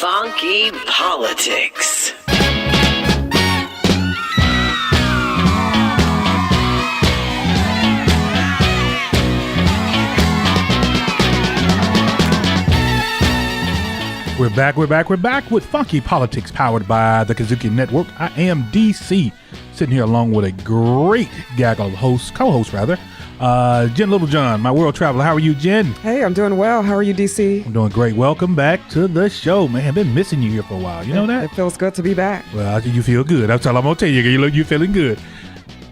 Funky Politics. We're back with Funky Politics powered by the Kudzukian Network. I am DC, sitting here along with a great gaggle of co-hosts, Jen Littlejohn, my world traveler. How are you, Jen? Hey, I'm doing well. How are you, DC? I'm doing great. Welcome back to the show, man. I've been missing you here for a while. You know that? It feels good to be back. Well, you feel good. That's all I'm going to tell you. You're feeling good.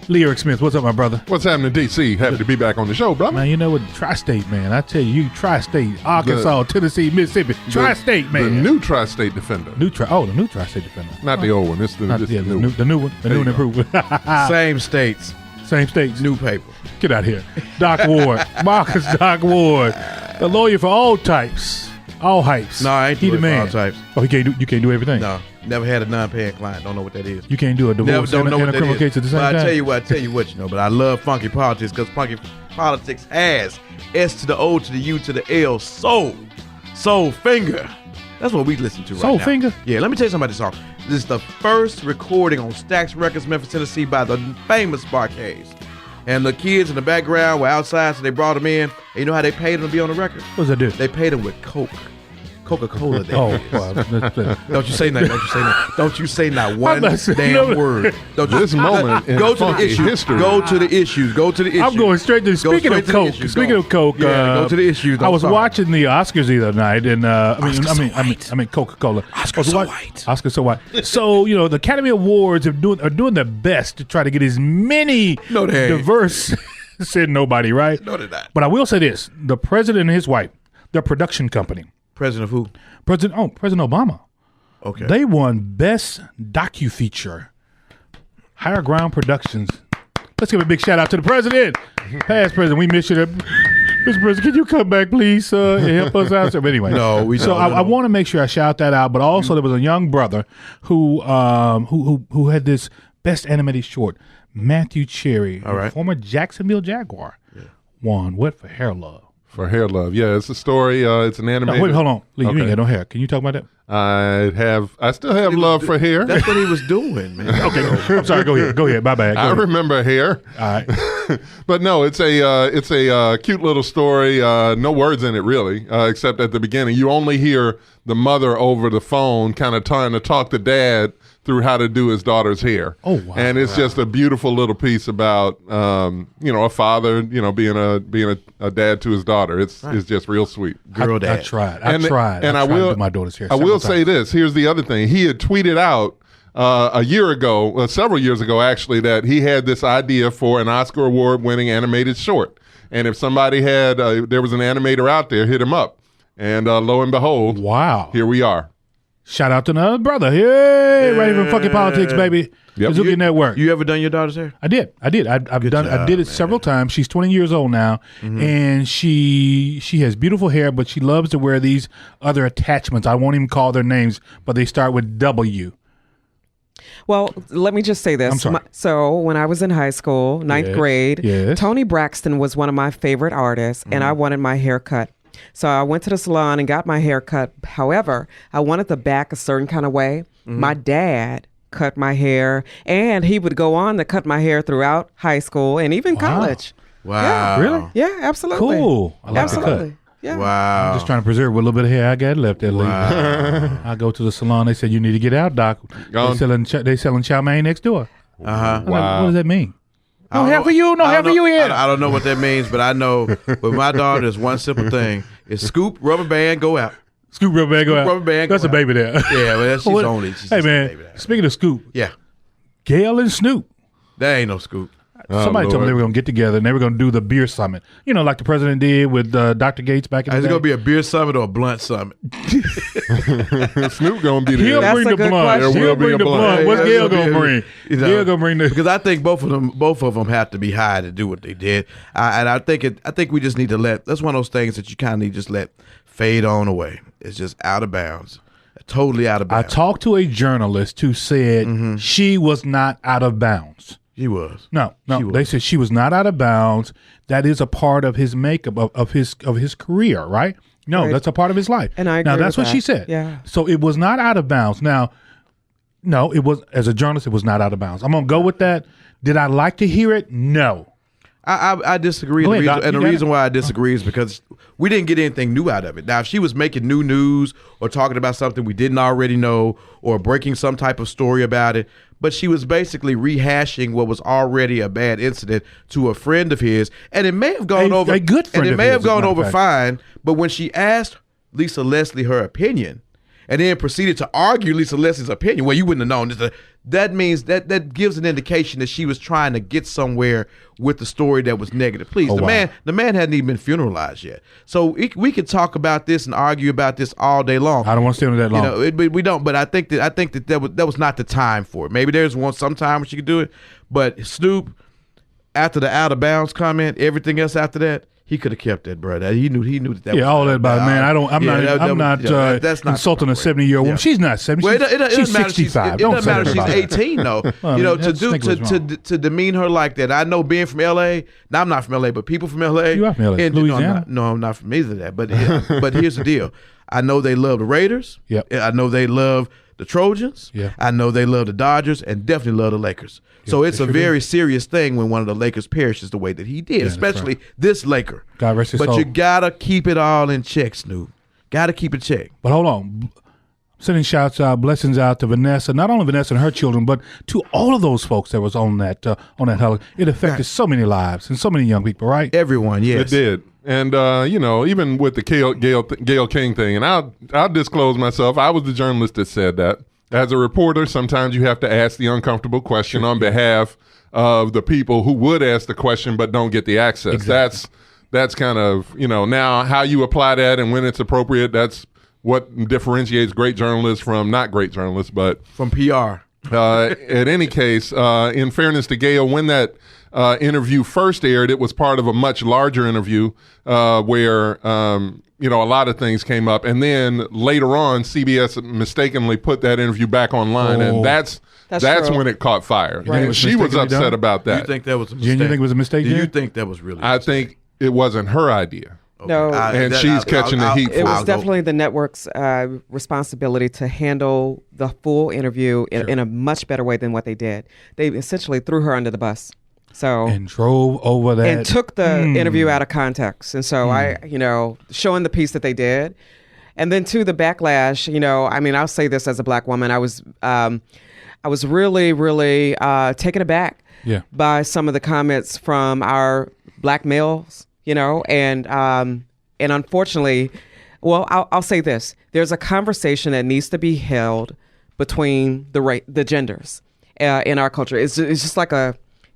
Lee Eric Smith, what's up, my brother? What's happening, DC? Happy to be back on the show, brother. Man, you know what? Tri-State, man. I tell you, Tri-State, Arkansas, Tennessee, Mississippi. Tri-State, man. The new Tri-State Defender. The new Tri-State Defender. Not the old one. It's the new one. The new one. The new and improved one. Same states. Same states. New paper. Get out of here. Doc Ward. Marcus Doc Ward. The lawyer for all types. All hypes. No, I ain't doing all types. Oh, you can't do everything? No. Never had a non-paying client. Don't know what that is. You can't do a divorce and a criminal case at the same time? I tell you what, but I love Funky Politics because Funky Politics has S to the O to the U to the L. Soul Finger. That's what we listen to right now. Soul Finger? Yeah, let me tell you something about this song. This is the first recording on Stax Records, Memphis, Tennessee by the famous Barcades. And the kids in the background were outside, so they brought them in. And you know how they paid them to be on the record? What does that do? They paid them with Coca-Cola. Don't you say nothing. Don't you say not one damn word. This moment in funky history. Go to the issues. I'm going straight to speaking of Coke. Go to the issues. I was watching the Oscars the other night, and I mean Coca-Cola. Oscar so white. Oscar so white. So the Academy Awards are doing their best to try to get as many diverse. Said nobody, right? No, they're not. But I will say this: the president and his wife, their production company. President of who? President Obama. Okay. They won Best Docu-Feature. Higher Ground Productions. Let's give a big shout out to the president. Past president, we miss you. Mr. President, can you come back, please, and help us out? But anyway, I want to make sure I shout that out. But also, there was a young brother who had this Best Animated Short. Matthew Cherry, former Jacksonville Jaguar, won what for Hair Love. For Hair Love, yeah, it's a story. It's an animated. No, wait, hold on, Lee, you ain't got no hair. Can you talk about that? I still have love for hair. That's what he was doing, man. Okay, I'm sorry. Go ahead. My bad. I remember hair. All right, but no, it's a cute little story. No words in it really, except at the beginning. You only hear the mother over the phone, kind of trying to talk to dad through how to do his daughter's hair. Oh, wow. And it's just a beautiful little piece about a father, being a dad to his daughter. It's just real sweet. Girl dad. I tried. I tried to do my daughter's hair. I will say this. Here's the other thing. He had tweeted out several years ago actually, that he had this idea for an Oscar award-winning animated short. And if somebody had, there was an animator out there, hit him up. And lo and behold, wow, here we are. Shout out to another brother. Hey, right from Funky Politics, baby. Yep. Kudzukian Network. You ever done your daughter's hair? I did. I did it several times. She's 20 years old now, and she has beautiful hair, but she loves to wear these other attachments. I won't even call their names, but they start with W. Well, let me just say this. I'm sorry. So when I was in high school, ninth grade, Toni Braxton was one of my favorite artists, and I wanted my hair cut. So I went to the salon and got my hair cut. However, I wanted the back a certain kind of way. My dad cut my hair, and he would go on to cut my hair throughout high school and even college. Wow. Yeah. Really? Yeah, absolutely. Cool. I like the cut. Yeah. Wow. I'm just trying to preserve what little bit of hair I got left there. Wow. I go to the salon. They said, you need to get out, doc. They selling chow mein next door. Uh-huh. Wow. Like, what does that mean? No hair for you. No hair for you here. I don't know what that means, but I know with my daughter, there's one simple thing. It's scoop, rubber band, go out. Scoop, rubber band, go out. Rubber band, That's go a baby there. Yeah, well, she's only. Hey, man, speaking of Scoop. Yeah. Gail and Snoop. That ain't no scoop. Somebody told me they were going to get together and they were going to do the beer summit. Like the president did with Dr. Gates back in the day. Is it going to be a beer summit or a blunt summit? Snoop going to be there. He'll bring the blunt. He'll bring the blunt. What's Gail going to bring? Gail going to bring the... Because I think both of them have to be high to do what they did. I think we just need to that's one of those things that you kind of need to just let fade on away. It's just out of bounds. Totally out of bounds. I talked to a journalist who said she was not out of bounds. He was. No. They said she was not out of bounds. That is a part of his makeup of his career, right? No, Right. that's a part of his life. And I agree now that's with what she that. said. Yeah. So it was not out of bounds. Now, no, it was, as a journalist, it was not out of bounds. I'm gonna go with that. Did I like to hear it? No. I disagree. Go ahead, The reason, Doc. and the You got reason it? why I disagree is because we didn't get anything new out of it. Now, if she was making new news or talking about something we didn't already know or breaking some type of story about it, but she was basically rehashing what was already a bad incident to a friend of his, and it may have gone over a good friend and it of may his, have as a gone matter of over fact. fine. But when she asked Lisa Leslie her opinion, and then proceeded to argue Lisa Leslie's opinion, well, you wouldn't have known this. That means that gives an indication that she was trying to get somewhere with the story that was negative. Please, the man hadn't even been funeralized yet. So we could talk about this and argue about this all day long. I don't want to stay on that long. But we don't. But I think that was not the time for it. Maybe there's some time when she could do it. But Snoop, after the out of bounds comment, everything else after that, he could have kept that, bro. He knew that. Yeah, was all that about man. I'm not that's not insulting a 70-year-old woman. Yeah. She's not 70. Well, She's doesn't matter. 65. It Don't doesn't matter. say that She's about her. 18 though. Well, To demean her like that. I know being from LA. Now I'm not from LA, but people from LA. You are from LA, and, Louisiana. I'm not from either of that. But here's the deal. I know they love the Raiders. Yep. I know they love the Trojans. Yeah. I know they love the Dodgers and definitely love the Lakers. So it's a very serious thing when one of the Lakers perishes the way that he did, especially this Laker. God rest his But soul. you gotta keep it all in check, Snoop. Gotta keep it checked. But hold on. Sending shouts out, blessings out to Vanessa, not only Vanessa and her children, but to all of those folks that was on that helicopter. It affected so many lives and so many young people, right? Everyone, yes. It did. And, even with the Gayle King thing, and I'll disclose myself, I was the journalist that said that. As a reporter, sometimes you have to ask the uncomfortable question on behalf of the people who would ask the question but don't get the access. Exactly. That's kind of, now how you apply that and when it's appropriate, that's what differentiates great journalists from not great journalists. But From PR. at any case, in fairness to Gayle, when that interview first aired, it was part of a much larger interview where a lot of things came up, and then later on, CBS mistakenly put that interview back online, and that's true. when it caught fire. Right. And she was Mistakenly upset done? about Do that. you think that was a Jen, mistake? you think it was a mistake, Do you Jen? think that was really a I mistake? think it wasn't her idea. No. And she's catching the heat for It I'll was go. definitely the network's responsibility to handle the full interview in a much better way than what they did. They essentially threw her under the bus. So And drove over that. and took the interview out of context. And so showing the piece that they did. And then to the backlash, I'll say this as a black woman, I was really, really taken aback by some of the comments from our black males, and unfortunately, well, I'll say this. There's a conversation that needs to be held between the genders in our culture. It's just like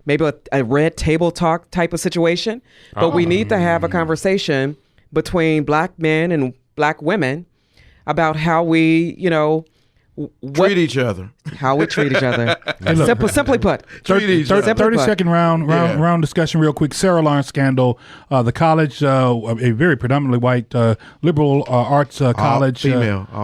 maybe a red table talk type of situation, but we need to have a conversation between black men and black women about how we, treat each other. How we treat each other. Hey, look. Simply put. 30-second round discussion real quick. Sarah Lawrence scandal. The college, a very predominantly white liberal arts college. All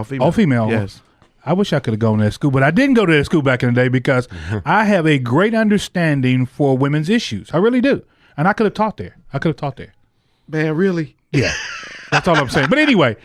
female. All female. Yes. I wish I could have gone to that school, but I didn't go to that school back in the day because I have a great understanding for women's issues. I really do. And I could have taught there. Man, really? Yeah. That's all I'm saying. But anyway,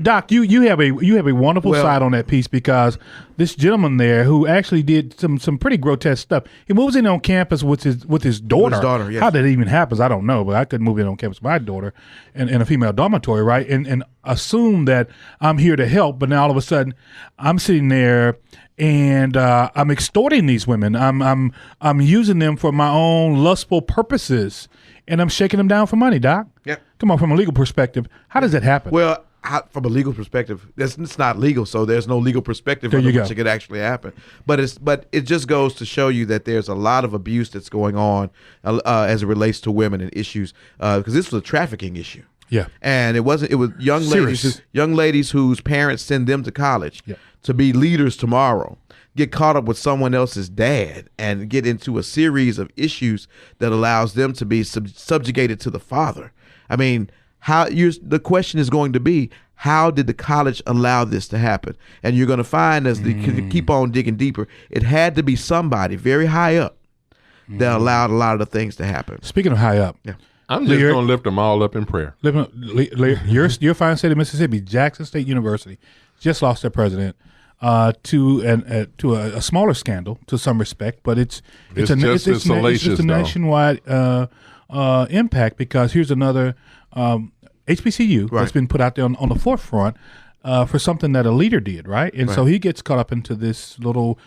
Doc, you have a wonderful side on that piece because this gentleman there who actually did some pretty grotesque stuff. He moves in on campus with his daughter. His daughter, yes. How that even happens, I don't know. But I couldn't move in on campus with my daughter in a female dormitory, right? And assume that I'm here to help. But now all of a sudden, I'm sitting there and I'm extorting these women. I'm using them for my own lustful purposes. And I'm shaking them down for money, Doc. Yeah. Come on, from a legal perspective, how does that happen? Well, from a legal perspective, it's not legal, so there's no legal perspective under which it could actually happen. But it just goes to show you that there's a lot of abuse that's going on as it relates to women and issues because this was a trafficking issue. Yeah. And it was young ladies whose parents send them to college to be leaders tomorrow, get caught up with someone else's dad and get into a series of issues that allows them to be subjugated to the father. I mean, the question is going to be, how did the college allow this to happen? And you're going to find as they keep on digging deeper, it had to be somebody very high up that allowed a lot of the things to happen. Speaking of high up, I'm just going to lift them all up in prayer. Your fine state of Mississippi, Jackson State University, just lost their president to a smaller scandal to some respect, but it's a nationwide impact, because here's another HBCU that's been put out there on the forefront for something that a leader did, right? And so he gets caught up into this little,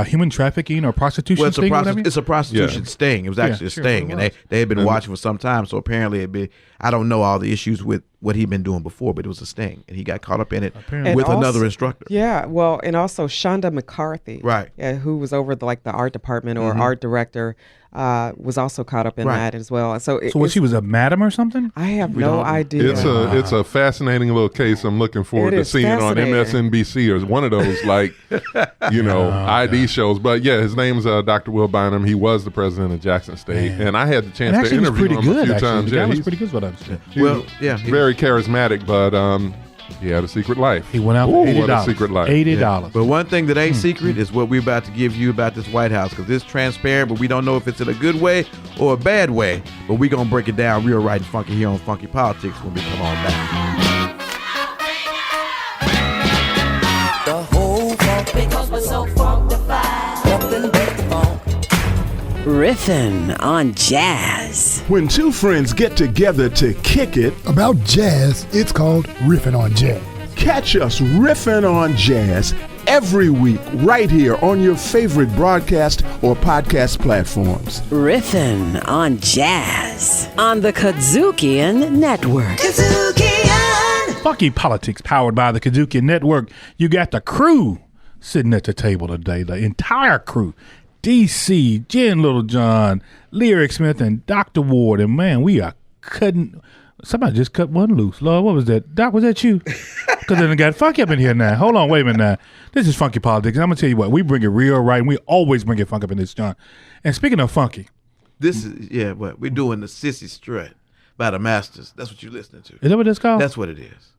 human trafficking or prostitution sting. It's a prostitution sting. It was actually a sting, and they had been watching for some time. So apparently, I don't know all the issues with what he'd been doing before, but it was a sting, and he got caught up in it with another instructor. Yeah, well, and also Shonda McCarthy, right? Who was over the art department or art director, was also caught up in that as well. So she was a madam or something? I have no idea. It's a fascinating little case. I'm looking forward to seeing it on MSNBC or one of those ID shows. But yeah, his name's Dr. Will Bynum. He was the president of Jackson State, and I had the chance to interview him a few times. Yeah, he's pretty good. What I'm saying. Very charismatic, but he had a secret life. He went out for $80. Secret life. $80. Yeah. But one thing that ain't secret is what we're about to give you about this White House, because it's transparent, but we don't know if it's in a good way or a bad way. But we're going to break it down real right and funky here on Funky Politics when we come on back. The whole funk, because we're so funkified. Nothing but the funk. Riffin' on jazz. When two friends get together to kick it about jazz, it's called Riffin' on Jazz. Catch us riffing on jazz every week right here on your favorite broadcast or podcast platforms. Riffin' on jazz on the Kudzukian Network. Kudzukian! Funky Politics, powered by the Kudzukian Network. You got the crew sitting at the table today, the entire crew. DC, Jen Littlejohn, Lyric Smith, and Dr. Ward. And man, we are cutting. Somebody just cut one loose. Lord, what was that? Doc, was that you? Because then it got funky up in here now. Hold on, wait a minute now. This is Funky Politics. And I'm going to tell you what, we bring it real right, and we always bring it funk up in this, John. And speaking of funky. This is, we're doing the Sissy Strut by the Masters. That's what you're listening to. Is that what that's called? That's what it is.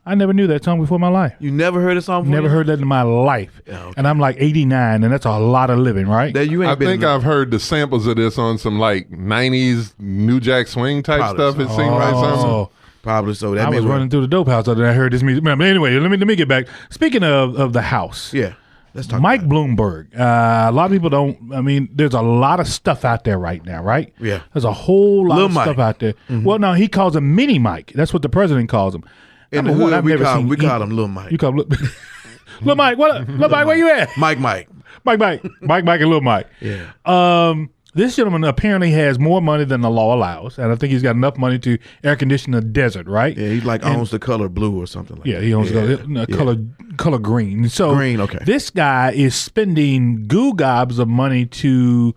I never knew that song before in my life. You never heard a song before? Never heard that in my life. Yeah, okay. And I'm like 89, and that's a lot of living, right? I think I've heard the samples of this on some like 90s New Jack Swing type stuff. It seemed like something. Probably so. I was running through the dope house and I heard this music. But anyway, let me get back. Speaking of the house. Yeah. Let's talk Mike Bloomberg. A lot of people don't. I mean, there's a lot of stuff out there right now, right? Yeah. There's a whole lot of stuff out there. Mm-hmm. Well, no, he calls him Mini Mike. That's what the president calls him. In the hood, we call him Lil Mike. You call him Lil Mike. What? Lil Mike, where you at? Mike, and Lil Mike. Yeah. This gentleman apparently has more money than the law allows, and I think he's got enough money to air condition the desert, right? Yeah, he owns the color blue or something like that. Yeah, he owns the color green. So green, okay. This guy is spending goo gobs of money to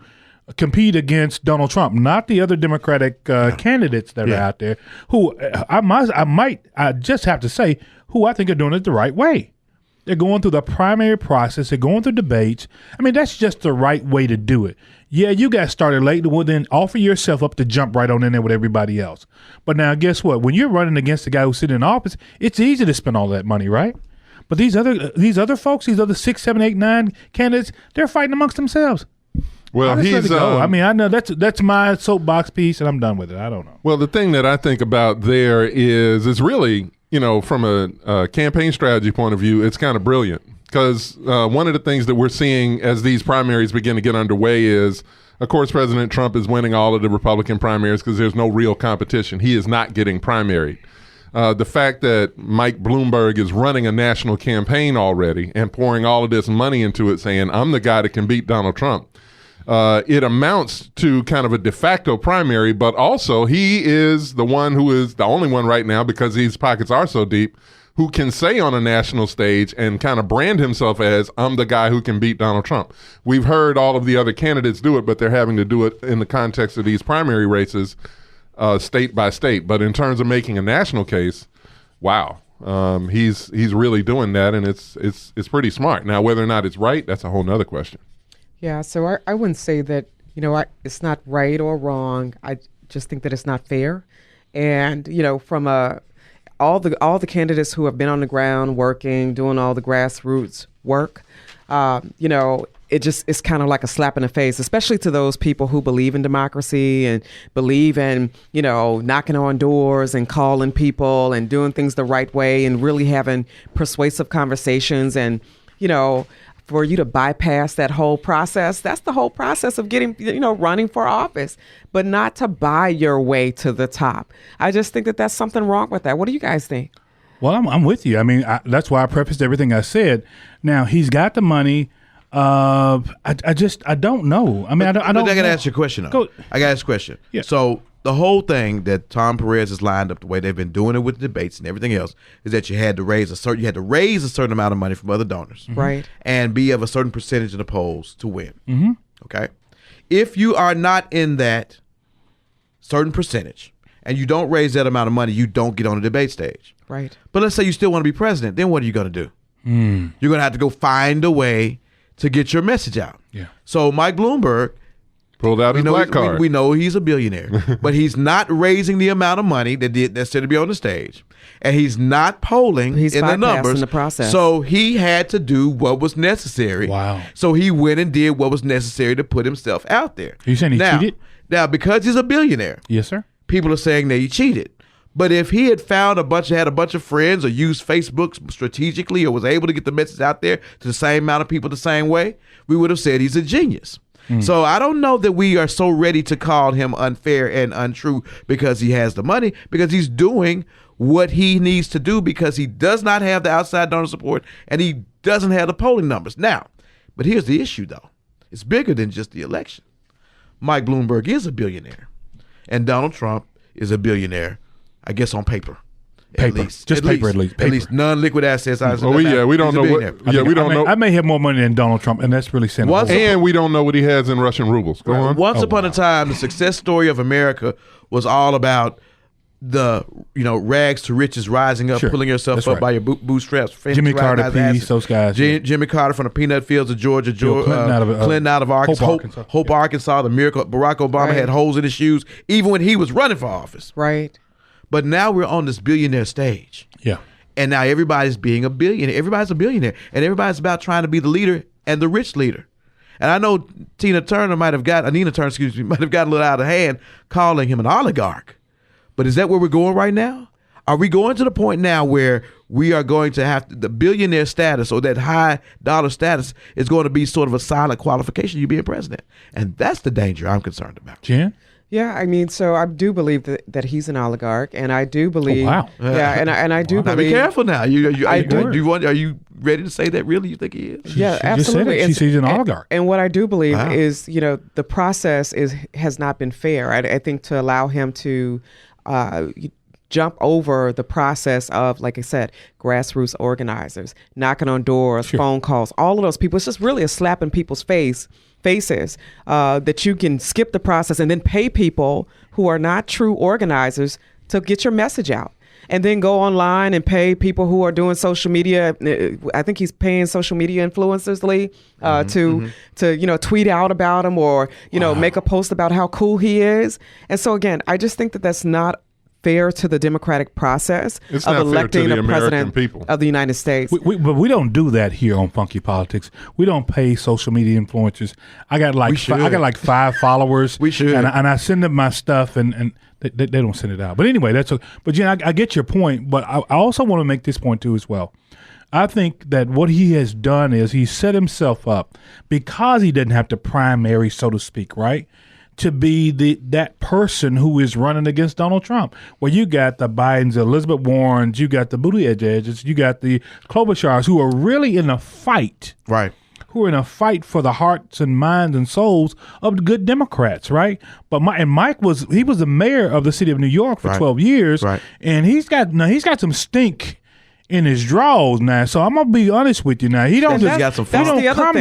compete against Donald Trump, not the other Democratic candidates that are out there, who I just have to say, who I think are doing it the right way. They're going through the primary process. They're going through debates. I mean, that's just the right way to do it. Yeah, you got started late. Well, then offer yourself up to jump right on in there with everybody else. But now, guess what? When you're running against the guy who's sitting in office, it's easy to spend all that money, right? But these other folks, these other 6, 7, 8, 9 candidates, they're fighting amongst themselves. Well, I mean, I know that's my soapbox piece, and I'm done with it. I don't know. Well, the thing that I think about there is it's really, from a campaign strategy point of view, it's kind of brilliant. Because one of the things that we're seeing as these primaries begin to get underway is, of course, President Trump is winning all of the Republican primaries because there's no real competition. He is not getting primaried. The fact that Mike Bloomberg is running a national campaign already and pouring all of this money into it, saying, I'm the guy that can beat Donald Trump. It amounts to kind of a de facto primary, but also he is the one who is the only one right now, because these pockets are so deep, who can say on a national stage and kind of brand himself as, I'm the guy who can beat Donald Trump. We've heard all of the other candidates do it, but they're having to do it in the context of these primary races, state by state. But in terms of making a national case, wow. He's really doing that, and it's pretty smart. Now, whether or not it's right, that's a whole nother question. Yeah, so I wouldn't say that, it's not right or wrong. I just think that it's not fair. And, from all the candidates who have been on the ground working, doing all the grassroots work, it's kind of like a slap in the face, especially to those people who believe in democracy and believe in, knocking on doors and calling people and doing things the right way and really having persuasive conversations. And, for you to bypass that whole process, that's the whole process of getting, running for office, but not to buy your way to the top. I just think that that's something wrong with that. What do you guys think? Well, I'm with you. I mean, that's why I prefaced everything I said. Now, he's got the money. I don't know. I mean, I don't. I got to ask you a question. I got to ask a question. Yeah. So the whole thing that Tom Perez has lined up the way they've been doing it with the debates and everything else is that you had to raise a certain amount of money from other donors, right, and be of a certain percentage of the polls to win. Mm-hmm. Okay, if you are not in that certain percentage and you don't raise that amount of money, you don't get on the debate stage. Right. But let's say you still want to be president, then what are you going to do? You're going to have to go find a way to get your message out. Yeah. So Mike Bloomberg pulled out his black card. We know he's a billionaire, but he's not raising the amount of money that necessary to be on the stage, and he's not polling he's in the numbers. The process. So he had to do what was necessary. Wow. So he went and did what was necessary to put himself out there. Are you saying he cheated? Now, because he's a billionaire, yes, sir. People are saying that he cheated. But if he had had a bunch of friends or used Facebook strategically or was able to get the message out there to the same amount of people the same way, we would have said he's a genius. So I don't know that we are so ready to call him unfair and untrue because he has the money, because he's doing what he needs to do because he does not have the outside donor support and he doesn't have the polling numbers. Now, but here's the issue, though. It's bigger than just the election. Mike Bloomberg is a billionaire, and Donald Trump is a billionaire, I guess on paper. At least. At least non-liquid assets. We don't know what. We don't know. I may have more money than Donald Trump, and that's really saying. And we don't know what he has in Russian rubles. Go on. Once upon a time, the success story of America was all about the rags to riches rising up, pulling yourself up by your bootstraps. Jimmy Carter, Peace, those guys. Jimmy Carter from the peanut fields of Georgia, Clinton out of Arkansas, Hope, Arkansas. The miracle Barack Obama had holes in his shoes even when he was running for office. Right. But now we're on this billionaire stage. Yeah. And now everybody's being a billionaire. Everybody's a billionaire. And everybody's about trying to be the leader and the rich leader. And I know Nina Turner might have got a little out of hand calling him an oligarch. But is that where we're going right now? Are we going to the point now where we are going to have the billionaire status or that high dollar status is going to be sort of a silent qualification you being president? And that's the danger I'm concerned about. Jen? Yeah, I mean, so I do believe that he's an oligarch, and I do believe. Oh, wow. Yeah, and I do believe. Now be careful now. Are you ready to say that? Really, you think he is? Yeah, absolutely. Just said it. She's an oligarch. And what I do believe is, the process has not been fair. I think to allow him to jump over the process of, like I said, grassroots organizers, knocking on doors, phone calls, all of those people. It's just really a slap in people's faces that you can skip the process and then pay people who are not true organizers to get your message out. And then go online and pay people who are doing social media. I think he's paying social media influencers, Lee, to tweet out about him or make a post about how cool he is. And so again, I just think that that's not fair to the democratic process of electing the president of the United States. But we don't do that here on Funky Politics. We don't pay social media influencers. I got like 5 followers. We should, and I send them my stuff, and they don't send it out. But anyway, that's okay. But Jen, I get your point. But I also want to make this point too as well. I think that what he has done is he set himself up because he didn't have to primary, so to speak, right? To be that person who is running against Donald Trump. Well, you got the Bidens, Elizabeth Warrens, you got the Buttigiegs, you got the Klobuchars who are really in a fight. Right. Who are in a fight for the hearts and minds and souls of the good Democrats, right? But Mike was the mayor of the city of New York for 12 years. Right. And he's got some stink in his draws now, so I'm gonna be honest with you now. He don't come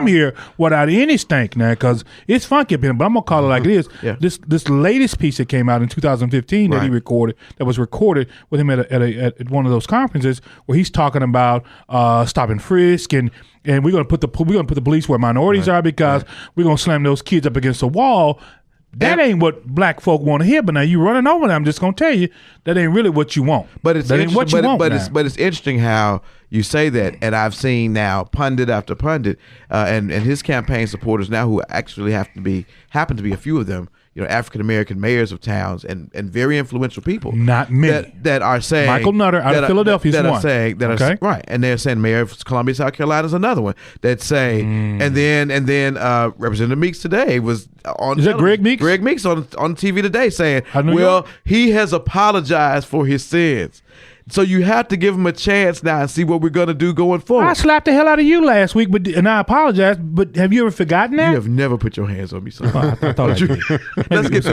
here without any stink now, because it's funky. But I'm gonna call it like it is. Yeah. This latest piece that came out in 2015 that he recorded, that was recorded with him at one of those conferences, where he's talking about stop and frisk and we're gonna put the police where minorities are because we're gonna slam those kids up against the wall. That ain't what black folk want to hear. But now you running over them. I'm just gonna tell you that ain't really what you want. But it's that ain't what you want. But it's interesting how you say that, and I've seen now pundit after pundit, and his campaign supporters now who actually happen to be a few of them, African American mayors of towns and very influential people. Not many that are saying Michael Nutter out of Philadelphia is one. Are right, and they're saying Mayor of Columbia, South Carolina is another one that say, and then Representative Meeks today was on. Is that Greg Meeks? Greg Meeks on TV today saying, York? he has apologized for his sins. So you have to give him a chance now and see what we're going to do going forward. I slapped the hell out of you last week, and I apologize. But have you ever forgotten that? You have never put your hands on me, son. I thought I did.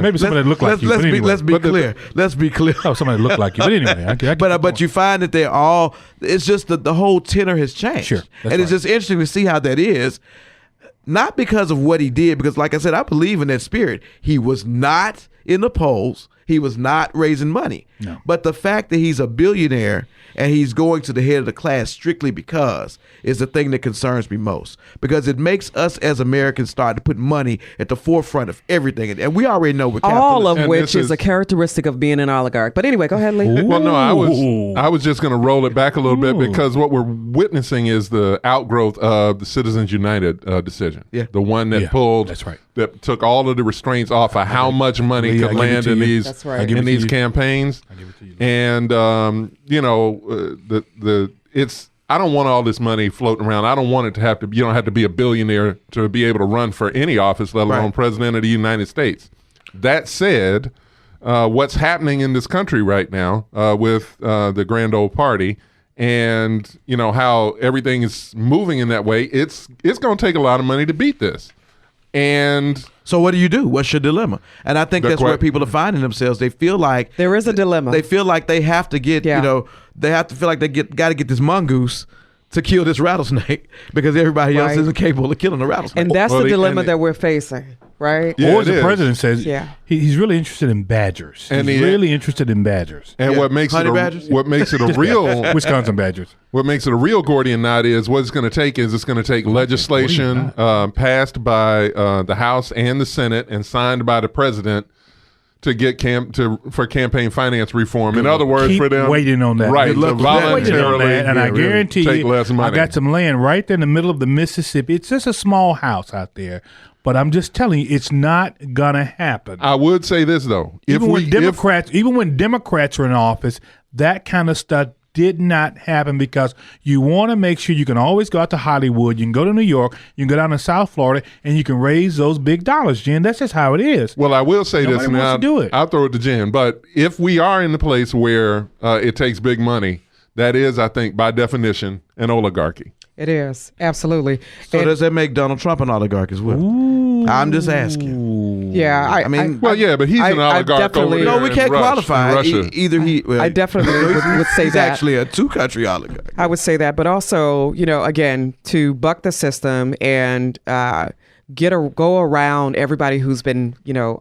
Maybe somebody looked like you. Let's be clear. Let's be clear. Oh, somebody looked like you. But anyway, but you find that they're all. It's just that the whole tenor has changed. Sure, and it's just interesting to see how that is. Not because of what he did, because like I said, I believe in that spirit. He was not in the polls. He was not raising money. No. But the fact that he's a billionaire and he's going to the head of the class strictly because is the thing that concerns me most. Because it makes us as Americans start to put money at the forefront of everything. And we already know what all of which is a characteristic of being an oligarch. But anyway, go ahead, Lee. Well, no, I was just going to roll it back a little bit because what we're witnessing is the outgrowth of the Citizens United decision. Yeah. The one that pulled. That's right. That took all of the restraints off of how much money could land in these campaigns. I give it to you. And it's I don't want all this money floating around. I don't want it to have to. You don't have to be a billionaire to be able to run for any office, let alone president of the United States. That said, what's happening in this country right now with the grand old party, and how everything is moving in that way, it's going to take a lot of money to beat this. And so what do you do? What's your dilemma? And I think that's where people are finding themselves. They feel like there is a dilemma. They feel like they have to get, they have to feel like they got to get this mongoose to kill this rattlesnake because everybody else isn't capable of killing a rattlesnake. And that's the dilemma that we're facing, right? Yeah, or the president says he's really interested in badgers. And he's really interested in badgers. And what makes it a real Wisconsin badgers. What makes it a real Gordian knot is what it's going to take legislation passed by the House and the Senate and signed by the president to get for campaign finance reform. In other words, for them waiting on that, right? Voluntarily, and I guarantee take less money. I got some land right there in the middle of the Mississippi. It's just a small house out there, but I'm just telling you, it's not gonna happen. I would say this though, even when Democrats are in office, that kind of stuff did not happen because you want to make sure you can always go out to Hollywood, you can go to New York, you can go down to South Florida, and you can raise those big dollars, Jen. That's just how it is. Well, I will say Nobody this now. Do it. I'll throw it to Jen. But if we are in the place where it takes big money, that is, I think, by definition, an oligarchy. It is. Absolutely. So does that make Donald Trump an oligarch as well? Ooh. I'm just asking. Yeah. I mean, but he's an oligarch over there. No, we can't qualify. Either he. I definitely would say he's that. Actually a two-country oligarch. I would say that. But also, again, to buck the system and go around everybody who's been,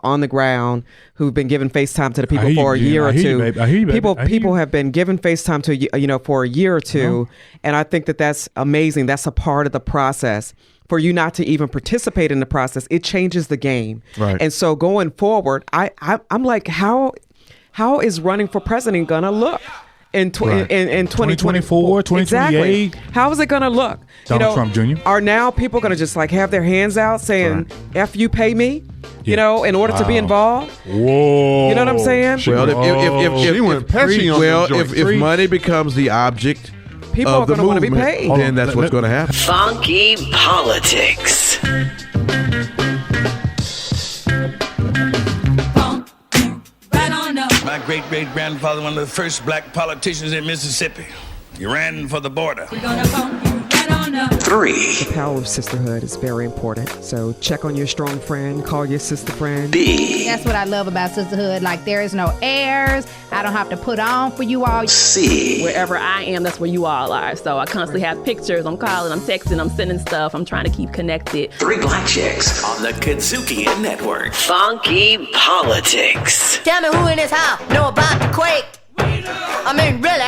on the ground, who've been given FaceTime to the people for a year or two. People have been given FaceTime to, for a year or two. And I think that that's amazing. That's a part of the process. For you not to even participate in the process, it changes the game. Right. And so going forward, I'm like, how is running for president gonna look? In 2024, 2028. Exactly. How is it going to look? Donald Trump Jr. Are now people going to just have their hands out saying, F you, pay me, in order to be involved? Whoa. You know what I'm saying? Well, if money becomes the object people of are going to want to be paid, then that's what's going to happen. Funky politics. My great-great-grandfather, one of the first black politicians in Mississippi. He ran for the border. We're gonna bump you right on up. 3. The power of sisterhood is very important. So check on your strong friend. Call your sister friend. B. That's what I love about sisterhood. Like, there is no airs. I don't have to put on for you all. C. Wherever I am, that's where you all are. So I constantly have pictures. I'm calling, I'm texting, I'm sending stuff. I'm trying to keep connected. 3 black chicks on the Kudzukian Network. Funky politics. Tell me who in this house know about the quake. I mean, really?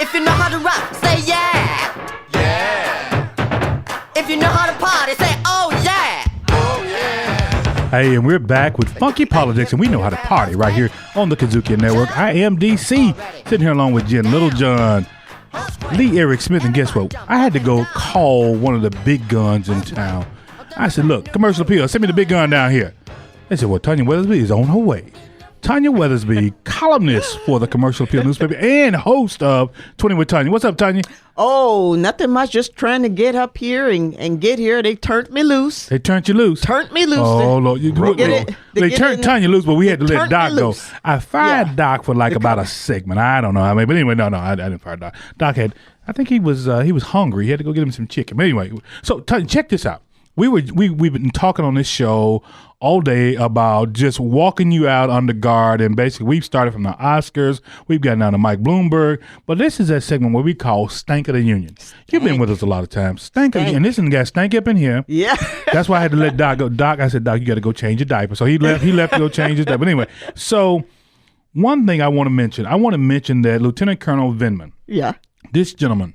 If you know how to rock, say yeah. If you know how to party, say oh yeah. Hey, and we're back with Funky Politics, and we know how to party right here on the Kudzukian Network. I am DC, sitting here along with Jen Littlejohn, Lee Eric Smith, and guess what? I had to go call one of the big guns in town. I said, look, commercial appeal, send me the big gun down here. They said, well, Tanya Weathersby is on her way. Tanya Weathersby, columnist for the Commercial Appeal newspaper and host of 20 with Tanya. What's up, Tanya? Oh, nothing much. Just trying to get up here and get here. They turned me loose. They turned you loose? Turned me loose. Oh, Lord. They turned Tanya loose, but we had to let Doc go. I fired Doc for about a segment. I don't know. I mean, but anyway, no, I didn't fire Doc. Doc I think he was hungry. He had to go get him some chicken. But anyway, so Tanya, check this out. We've been talking on this show all day about just walking you out under guard, and basically we've started from the Oscars, we've gotten down to Mike Bloomberg, but this is that segment where we call Stank of the Union. You've been with us a lot of times. Stank of the Union. And this one got stank up in here. Yeah. That's why I had to let Doc go. Doc, I said, Doc, you got to go change your diaper. So he left to go change his diaper. But anyway, so one thing I want to mention that Lieutenant Colonel Vindman, this gentleman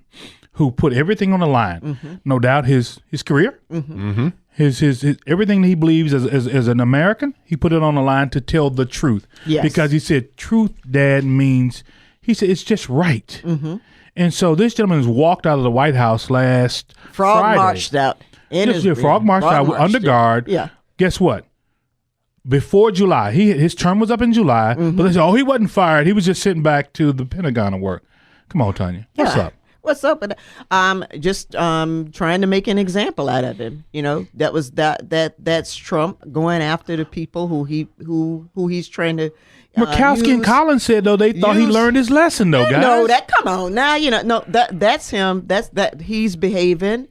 who put everything on the line, no doubt his career, his everything that he believes as an American, he put it on the line to tell the truth. Yes. Because he said, truth, Dad, means, he said, it's just right. And so this gentleman has walked out of the White House last Friday. Marched out. Frog marched out under guard. Yeah. Guess what? Before July, his term was up in July, but they said, he wasn't fired. He was just sitting back to the Pentagon at work. Come on, Tanya. What's up? What's up? Just trying to make an example out of him. You know, that's Trump going after the people who he's trying to. Murkowski and Collins said though they thought he learned his lesson though, guys. No, come on now. That's him. That he's behaving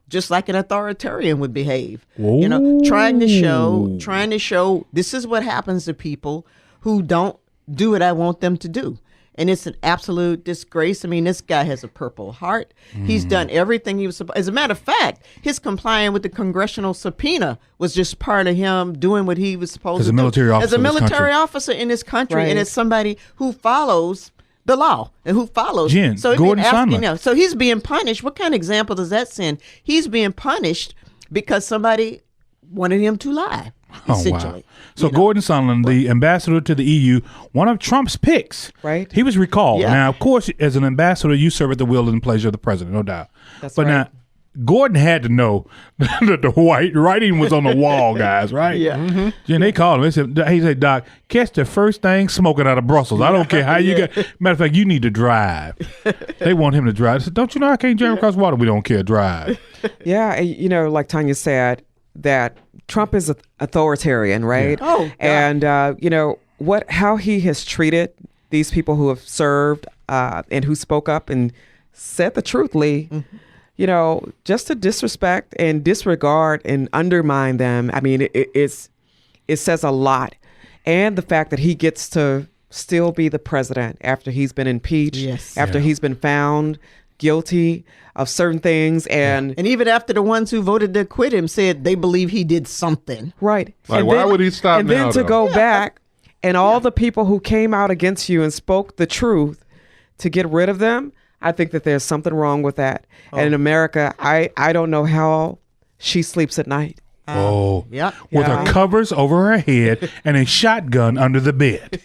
just like an authoritarian would behave. Whoa. Trying to show this is what happens to people who don't do what I want them to do. And it's an absolute disgrace. I mean, this guy has a Purple Heart. He's done everything he was supposed. As a matter of fact, his complying with the congressional subpoena was just part of him doing what he was supposed to do. As a military officer in this country, and as somebody who follows the law and who follows. Jen, Gordon Sondland. So he's being punished. What kind of example does that send? He's being punished because somebody wanted him to lie. Essentially. Wow. So Gordon Sondland, the ambassador to the EU, one of Trump's picks, right? He was recalled. Yeah. Now, of course, as an ambassador, you serve at the will and pleasure of the president, no doubt. That's but right. Now, Gordon had to know that the writing was on the wall, guys, right? Yeah. Jen, they called him. He said, Doc, catch the first thing smoking out of Brussels. I don't care how you got. Matter of fact, you need to drive. They want him to drive. I said, don't you know I can't drive across water? We don't care. Drive. Yeah, like Tanya said, that Trump is authoritarian, right? Yeah. Oh, God. And how he has treated these people who have served and who spoke up and said the truth, Lee. Just to disrespect and disregard and undermine them. I mean, it says a lot. And the fact that he gets to still be the president after he's been impeached, after he's been found guilty of certain things, and even after the ones who voted to acquit him said they believe he did something. Right. Like, why would he stop and now? And then to go back and all the people who came out against you and spoke the truth, to get rid of them, I think that there's something wrong with that. And in America, I don't know how she sleeps at night. With her covers over her head and a shotgun under the bed.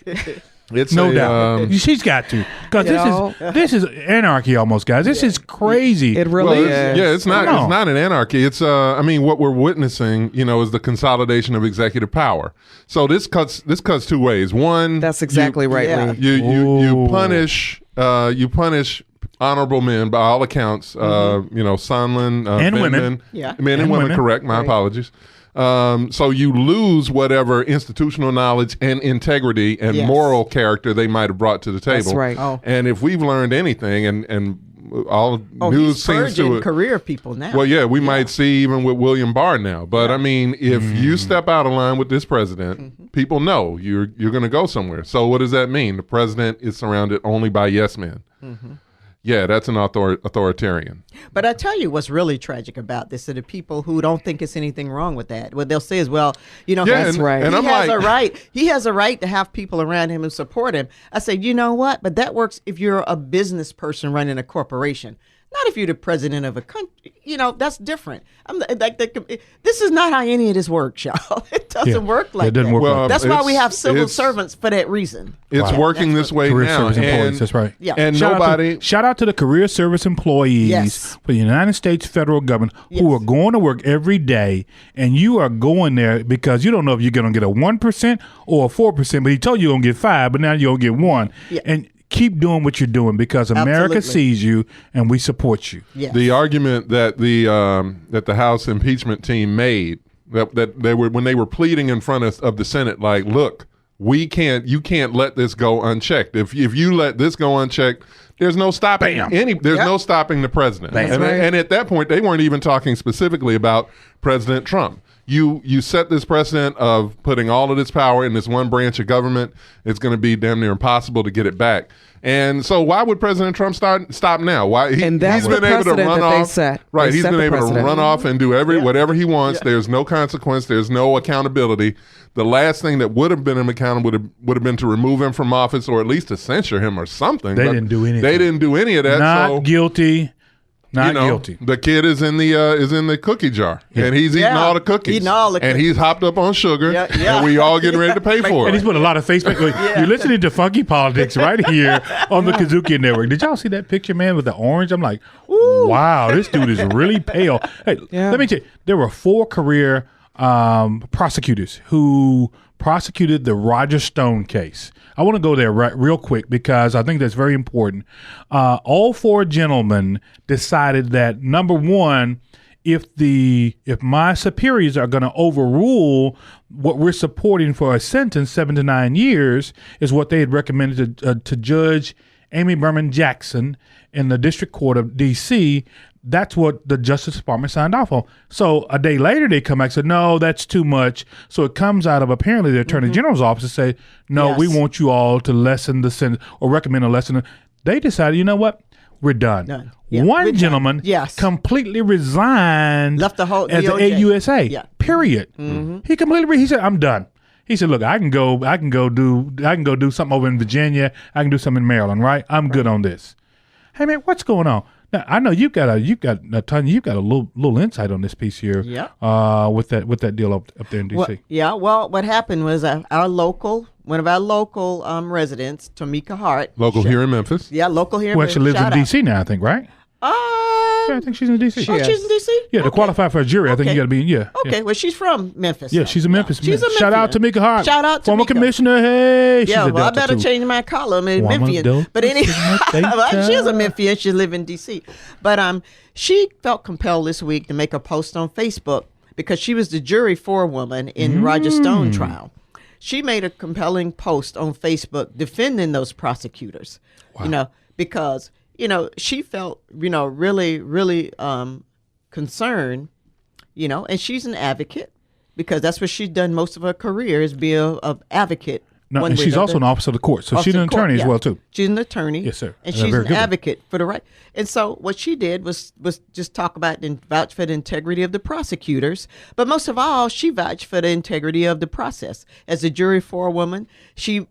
It's no doubt. She's got to, because this is anarchy almost, guys. This is crazy. It really is. Yeah, it's not an anarchy. It's what we're witnessing, is the consolidation of executive power. So this cuts two ways. One, that's exactly right. You punish honorable men by all accounts. Sondland and Vindman, women, men and women. Correct. My apologies. So you lose whatever institutional knowledge and integrity and moral character they might have brought to the table. That's right. And if we've learned anything, and all news seems to career people now. Well, yeah, we might see even with William Barr now. But I mean, if you step out of line with this president, people know you're going to go somewhere. So what does that mean? The president is surrounded only by yes men. Yeah, that's an authoritarian. But I tell you what's really tragic about this are the people who don't think it's anything wrong with that. What they'll say is, that's right. And he has a right to have people around him who support him. I say, you know what? But that works if you're a business person running a corporation. Not if you're the president of a country. That's different. This is not how any of this works, y'all. It doesn't work like that. Well, that's why we have civil servants for that reason. It's working this way career now. Service employees, that's right. Yeah. And shout out to the career service employees for the United States federal government who are going to work every day, and you are going there because you don't know if you're going to get a 1% or a 4%, but he told you you're going to get 5, but now you're going to get 1. Yeah. And keep doing what you're doing because America sees you and we support you. Yes. The argument that the House impeachment team made that they were when they were pleading in front of the Senate, like, look, you can't let this go unchecked. If you let this go unchecked, there's no stopping no stopping the president. And at that point, they weren't even talking specifically about President Trump. You set this precedent of putting all of this power in this one branch of government. It's going to be damn near impossible to get it back. And so why would President Trump stop now? Why he's been able to run off. Right, he's been able to run off and do whatever he wants. Yeah. There's no consequence. There's no accountability. The last thing that would have been him accountable would have been to remove him from office or at least to censure him or something. They didn't do anything. They didn't do any of that. Not guilty. Not guilty. The kid is in the cookie jar, and he's eating all the cookies. And he's hopped up on sugar, and we all getting ready to pay for it. And he's put a lot of Facebook. You're listening to Funky Politics right here on the Kudzukian Network. Did y'all see that picture, man, with the orange? I'm like, wow, this dude is really pale. Hey, let me tell you, there were 4 career prosecutors who prosecuted the Roger Stone case. I want to go there real quick because I think that's very important. All 4 gentlemen decided that, number one, if my superiors are going to overrule what we're supporting for a sentence, 7 to 9 years, is what they had recommended to Judge Amy Berman Jackson in the District Court of D.C., that's what the Justice Department signed off on. So a day later, they come back and say, no, that's too much. So it comes out of apparently the Attorney General's office to say, no, we want you all to lessen the sentence or recommend a lesson. They decided, you know what? We're done. Yeah, one gentleman completely resigned as the AUSA. Period. Mm-hmm. He said, I'm done. He said, look, I can go do something over in Virginia. I can do something in Maryland, right? I'm good on this. Hey man, what's going on? Now, I know you've got a little insight on this piece here. Yeah. With that deal up there in D.C. Well, what happened was one of our local residents, Tamika Hart, here in Memphis. Yeah, local here. Well, she lives in D.C. now, I think, right? I think she's in D.C. She's in D.C.? Yeah, to qualify for a jury, I think you got to be in, Okay, well, she's from Memphis. Yeah, she's a Memphis. She's a Shout out to Tamika Hart. Shout out to former Tamika. Commissioner. Hey, she's a Delta I better change my column in Memphian. But anyway, she is a Memphian. She lives in D.C. But she felt compelled this week to make a post on Facebook because she was the jury forewoman in Roger Stone trial. She made a compelling post on Facebook defending those prosecutors. Wow. Because she felt, really, really concerned, and she's an advocate because that's what she's done most of her career is be an advocate. No, and she's also an officer of the court, so she's an attorney as well, too. She's an attorney. Yes, sir. And she's an advocate for the right. And so what she did was just talk about and vouch for the integrity of the prosecutors. But most of all, she vouched for the integrity of the process. As a jury forewoman, she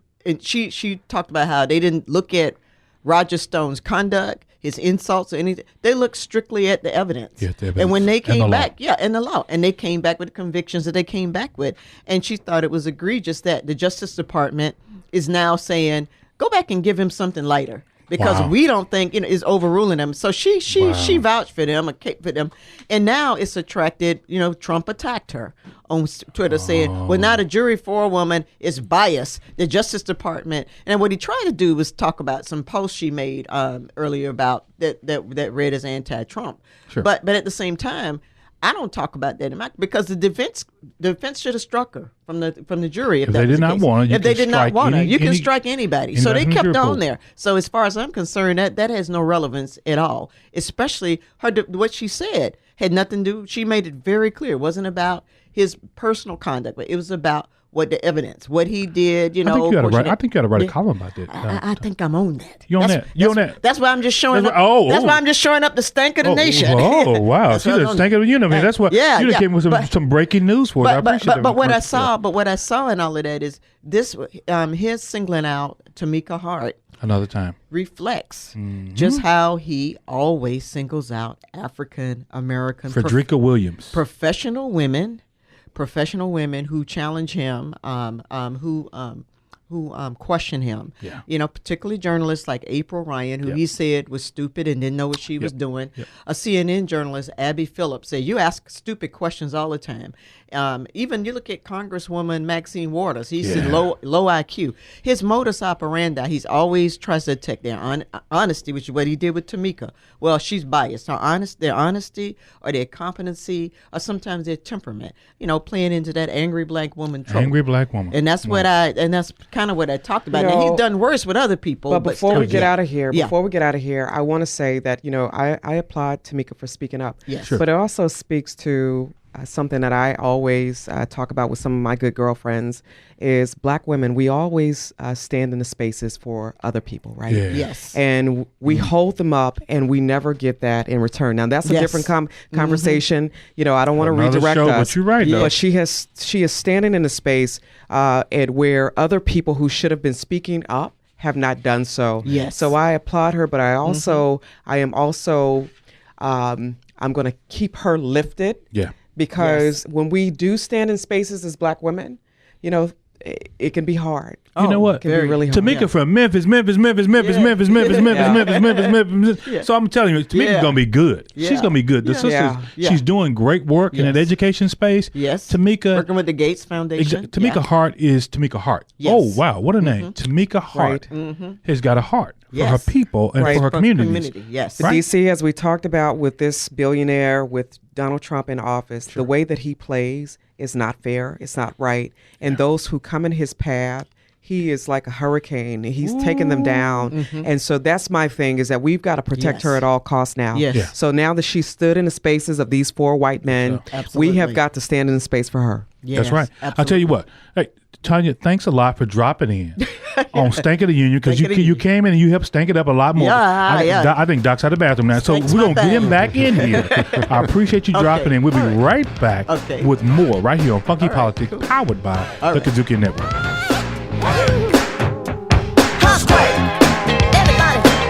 talked about how they didn't look at Roger Stone's conduct, his insults, or anything. They looked strictly at the evidence. Yeah, the evidence. And when they came back, and the law, and they came back with the convictions that they came back with. And she thought it was egregious that the Justice Department is now saying, go back and give him something lighter. Because we don't think is overruling them. So she vouched for them, for them, and now it's attracted. Trump attacked her on Twitter, saying, "Well, now the jury forewoman is biased." The Justice Department, and what he tried to do was talk about some posts she made earlier about that read as anti-Trump. Sure. But at the same time, I don't talk about that because the defense should have struck her from the jury if they did not want her. If they did not want her, you can strike anybody. So they kept on there. So as far as I'm concerned, that has no relevance at all. Especially what she said had nothing to do. She made it very clear. It wasn't about his personal conduct, but it was about what the evidence, what he did. You know, I think you got to write a column about that. I think I'm on that. You on that? You on that? That's why I'm just showing up. That's why I'm just showing up the stank of the nation. Oh wow! She's the stank of the universe. That's what. Yeah, you came with some breaking news for us. I appreciate but what I saw in all of that is this: his singling out Tamika Hart. Another time reflects just how he always singles out African American Frederica Williams, professional women who challenge him, who question him. Yeah. You know, particularly journalists like April Ryan, who he said was stupid and didn't know what she was doing. Yep. A CNN journalist, Abby Phillips, said, you ask stupid questions all the time. Even you look at Congresswoman Maxine Waters. He's low IQ. His modus operandi, he's always tries to attack their honesty, which is what he did with Tamika. Well, she's biased. Their honesty or their competency or sometimes their temperament, you know, playing into that angry black woman trope. Angry black woman. And that's that's kind of what I talked about. And he's done worse with other people. But before we get out of here, I want to say that, you know, I applaud Tamika for speaking up. Yes. Sure. But it also speaks to something that I always talk about with some of my good girlfriends is black women. We always stand in the spaces for other people, right? Yeah. Yes. And we hold them up and we never get that in return. Now, that's a different conversation. You know, I don't want to redirect us. But you're right, though. But she is standing in a space where other people who should have been speaking up have not done so. Yes. So I applaud her, but I'm going to keep her lifted. Yeah. Because when we do stand in spaces as black women, you know, it can be hard. You know what? It can be really hard. Tamika from Memphis. So I'm telling you, Tamika's gonna be good. Yeah. She's gonna be good. The sisters, she's doing great work in that education space. Yes. Tamika, working with the Gates Foundation. Tamika Hart is Tamika Hart. Yes. Oh wow, what a name! Tamika Hart has got a heart for her people and for her communities. Yes. Right? DC, as we talked about with this billionaire, with Donald Trump in office, the way that he plays is not fair. It's not right. And those who come in his path, he is like a hurricane. He's taking them down. And so that's my thing, is that we've got to protect her at all costs now. Yes. Yeah. So now that she stood in the spaces of these four white men, we have got to stand in the space for her. Yes, that's right. Absolutely. I'll tell you what. Hey, Tanya, thanks a lot for dropping in on Stank of the Union, because you came in and you helped stank it up a lot more. I think Doc's out of the bathroom now. So we're going to get him back in here. I appreciate you dropping in. We'll be right back with more right here on Funky Politics, powered by the Kudzukian Network.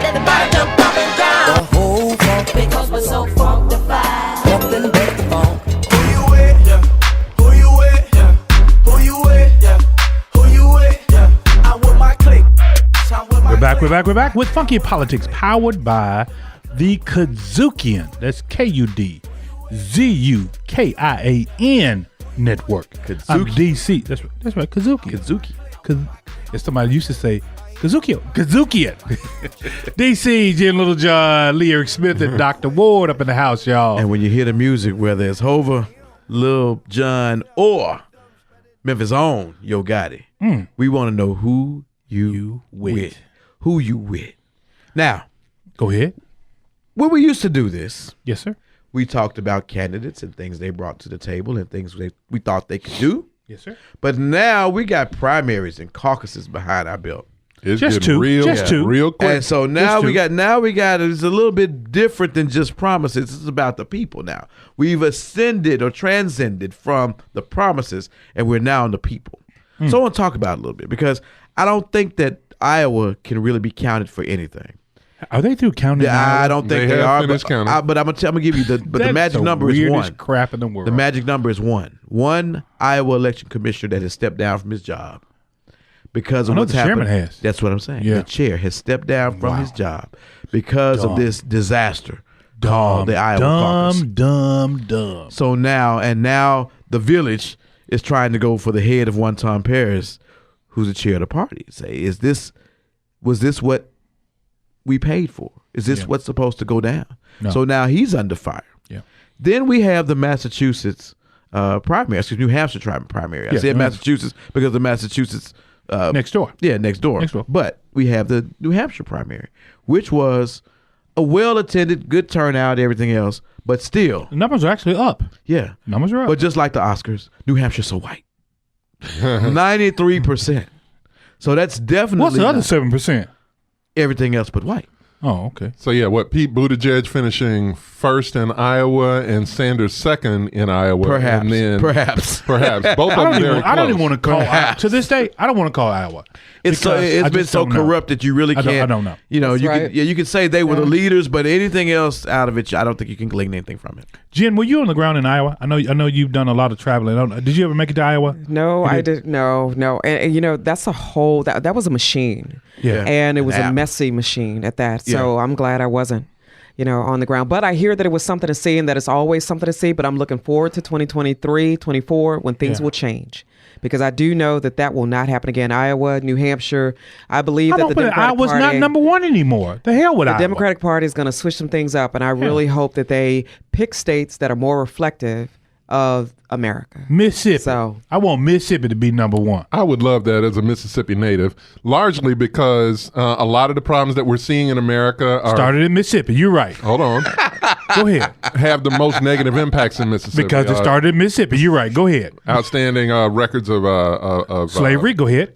Everybody jump up and down. The whole funk, because we're so funkified. Up and back the funk. Who you with? Yeah. Who you with? Yeah. Who you with? Yeah. Who you with? Yeah. I'm with my clique. We're back with Funky Politics, powered by the Kudzukian. That's KUDZUKIAN Network. I'm DC. That's right. Kudzuki. As somebody used to say, Kudzukian. DC, Jim Little John, Lee Eric Smith, and Dr. Ward up in the house, y'all. And when you hear the music, whether it's Hova, Lil Jon, or Memphis' own Yo Gotti, we want to know who you with. Who you with. Now, go ahead. When we used to do this, yes, sir, we talked about candidates and things they brought to the table and things we thought they could do. Yes, sir. But now we got primaries and caucuses behind our belt. It's just getting real quick. And so now we got it's a little bit different than just promises. It's about the people now. We've ascended or transcended from the promises, and we're now on the people. So I want to talk about it a little bit, because I don't think that Iowa can really be counted for anything. Are they through counting? I don't think they are. But I'm gonna give you the magic number is one. Crap in the world. The magic number is one. One Iowa election commissioner that has stepped down from his job because of what's happened. The chairman has. That's what I'm saying. Yeah. The chair has stepped down from his job because of this disaster called the Iowa caucus. Dumb. So now the village is trying to go for the head of one Tom Paris, who's the chair of the party. Say, was this what we paid for? Is this what's supposed to go down? No. So now he's under fire. Yeah. Then we have the Massachusetts primary, New Hampshire primary. I said Massachusetts because the Massachusetts next door. Yeah, next door. But we have the New Hampshire primary, which was a well-attended, good turnout, everything else, but still. The numbers are actually up. Yeah. Numbers are up. But just like the Oscars, New Hampshire's so white. 93%. So that's definitely What's the other 7%? Everything else but white. Oh, okay. So yeah, what Pete Buttigieg finishing first in Iowa and Sanders second in Iowa. Perhaps. And then Perhaps. Both of them very close. I don't even want to call Iowa. To this day, I don't want to call Iowa. It's been so corrupt that you really can't. I don't know. You know, That's you could say they were the leaders, but anything else out of it, I don't think you can glean anything from it. Jen, were you on the ground in Iowa? I know you've done a lot of traveling. Did you ever make it to Iowa? No, I did. No. And you know, that's a whole, that was a machine. Yeah. And it was a messy machine at that. So I'm glad I wasn't, on the ground. But I hear that it was something to see and that it's always something to see. But I'm looking forward to 2023, 24 when things will change. Because I do know that will not happen again. Iowa, New Hampshire. I believe that the Democratic Iowa's Party, not number one anymore. The hell with Iowa. The Democratic Party is going to switch some things up. And I really hope that they pick states that are more reflective of America. Mississippi. So I want Mississippi to be number one. I would love that as a Mississippi native, largely because a lot of the problems that we're seeing in America started in Mississippi. You're right. Hold on. Go ahead. Have the most negative impacts in Mississippi. Because it started in Mississippi. You're right. Go ahead. Outstanding records of slavery. Go ahead.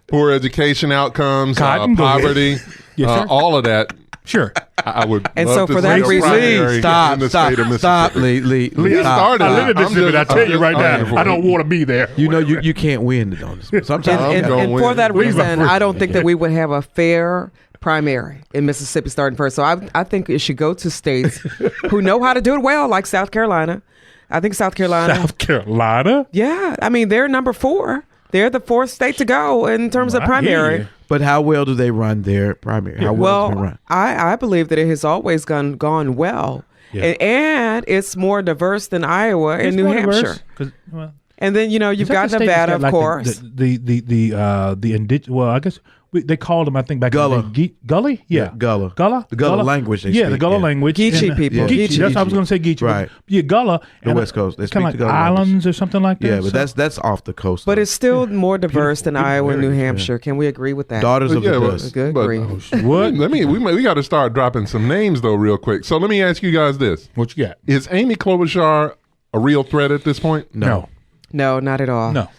Poor education outcomes, Cotton, poverty, yes, sir. all of that. Sure. I would. And love so to for see that a reason, primary stop, in the state of Mississippi. Lee. Started. I live in Mississippi, and I tell you right now, I don't want want to be there. You can't win on this. Sometimes and for that reason, I don't think that we would have a fair primary in Mississippi starting first. So I think it should go to states who know how to do it well, like South Carolina. I think South Carolina. South Carolina? Yeah. I mean, they're number 4. They're the 4th state to go in terms of primary. But how well do they run their primary? How well do they run? I believe that it has always gone well. Yeah. And it's more diverse than Iowa and New Hampshire. And then, you've got Nevada, of course. The indigenous, well, I guess they called them, I think, back Gullah. in the Gully? Yeah. Gullah. Gullah? The Gullah language they speak. The Gullah language. Geechee people. Geechee. That's what I was going to say, Geechee. Right. Yeah, Gullah. The West Coast. They speak kind of the like Gullah islands language. Or something like that. Yeah, but that's off the coast. But it's still more diverse than Iowa and New Hampshire. Can we agree with that? Daughters of the dust. Good agree. What? We got to start dropping some names though, real quick. So let me ask you guys this: what you got? Is Amy Klobuchar a real threat at this point? No, not at all. No.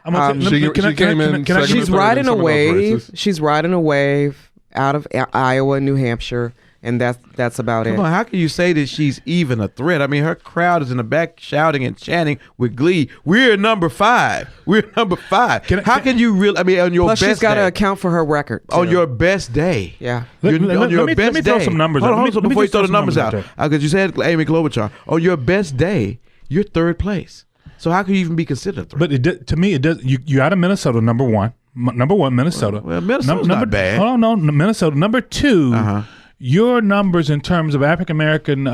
She's riding a wave. She's riding a wave out of Iowa and New Hampshire, and that's about it. Come on, how can you say that she's even a threat? I mean, her crowd is in the back shouting and chanting with glee. We're number 5. We're number 5. How can you really? I mean, on your Plus, best she's got day, to account for her record too. on your best day. Yeah. Let me throw some numbers out. Hold on, before you throw the numbers out, because you said Amy Klobuchar, on your best day, you're 3rd place. So how can you even be considered a threat? But to me, it does. You out of Minnesota, number 1. Number 1, Minnesota. Well, Minnesota's not bad. Hold on, no, Minnesota. Number 2, your numbers in terms of African American